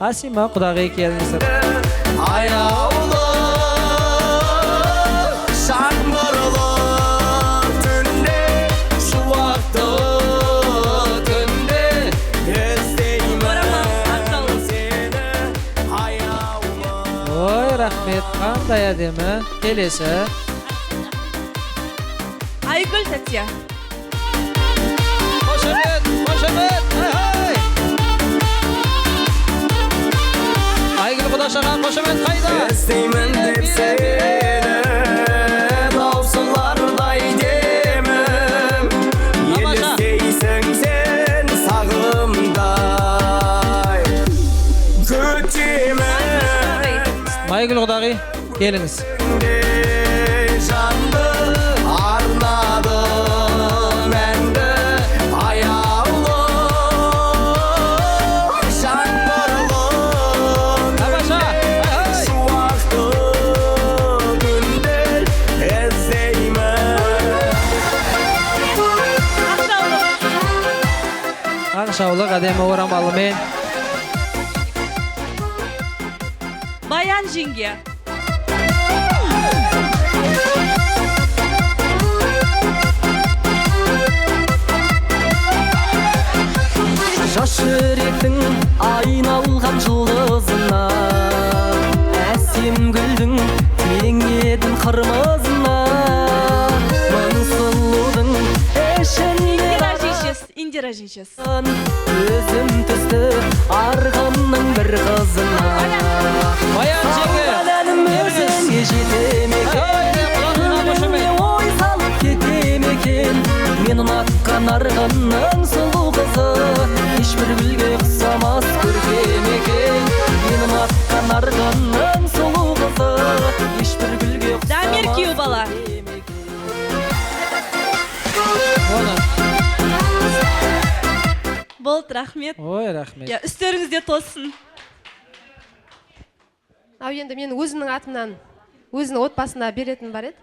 Асима құдағи келіңіздер. Аяулы жаңбырлы түнде, шуақты түнде іздеймін сені аяулы. Ой, рахмет, қандай әдемі. Келесі. Айгүл тәте. Қошемет. Айгүл құдашаға қошемет қайда? Іздеймін деп сені, таусылардай демім. Елестейсің сен сағымдай. Күтемін Айгүл құдағи, келіңіз. жанды арнадым мәнді аяулы жаңбырлы шуақты күнде іздеймін. Ақшаулық әдемі орамалымен. Баян жеңге. Жас жүректің айналған жұлдызына, әсем гүлдің тең едің қырмызына. Мың сұлудың ішінде Индира жеңшес. өзім түсті арғанның бір қызына. Баян жеңге. Өзіңе жетем екен, көңіліме ой салып кетем екен. Мен ұнатқан арғанның сұлу қызы, ешбір гүлге ұқсамас көркем екен. Мен ұнатқан арғанның сұлу қызы, ешбір гүлге ұқсамас. Дамир күйеу бала. Болды, рахмет. Ой, рахмет. Үстеріңізде тосын. Ау енді мен өзімнің атымнан өзінің отбасына беретін бар еді.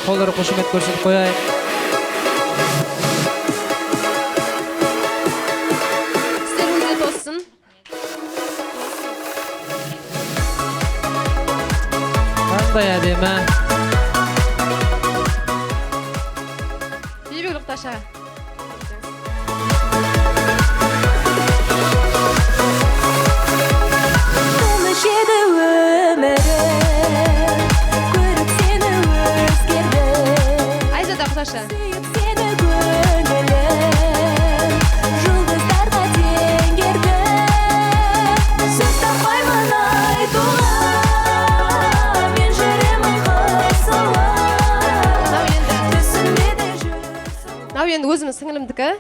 Қолдары қошемет көрсетіп қояйық. Үстеріңізде тосын. Қандай әдемі. Бейбек Лұқташа. Жеді өмірім, көріп сені өзгерді. Айзада Құташа. Сүйіп сені көңілім, жұлдыздарға теңгерді. Сөз таппаймын айту өзімнің сіңілімдікі.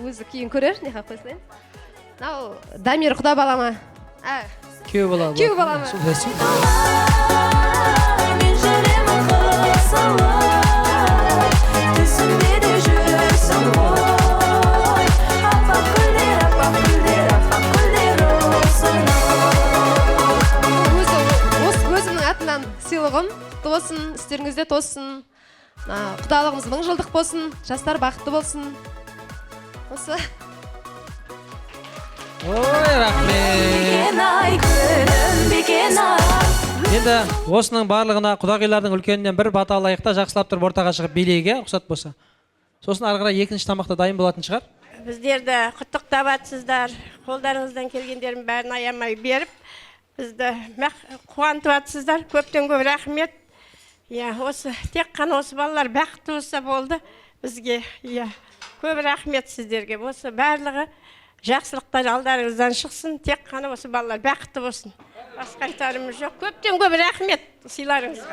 Өзі кейін көрер, не қап қойсайын. Мынау Дамир құда балама. Күйеу бала. Күйеу балама. Мен жүремін қысылып, түсімде де жүрсің ғой. Аппақ гүлдер, аппақ гүлдер, аппақ гүлдер осынау. Өзімнің атынан сыйлығым тосын, істеріңізде тосын. Құдалығымыз 1000 жылдық болсын, жастар бақытты болсын. Осы. Ой, рахмет. Енді осының барлығына құдағилардың үлкенінен бір бата алайық та жақсылап тұрып ортаға шығып билейге, рұқсат болса. Сосын ары қарай екінші тамақта дайын болатын шығар. Біздерді құттықтап жатсыздар, қолдарыңыздан келгендерін бәрін аямай беріп, бізді қуантып жатсыздар. Көптен көп рахмет. Осы тек қана осы балалар бақытты болса болды бізге. Көп рахмет сіздерге. Осы барлығы жақсылықтар алдарыңыздан шықсын. Тек қана осы балалар бақытты болсын. Басқа айтарымыз жоқ. Көптен көп рахмет сыйларыңызға.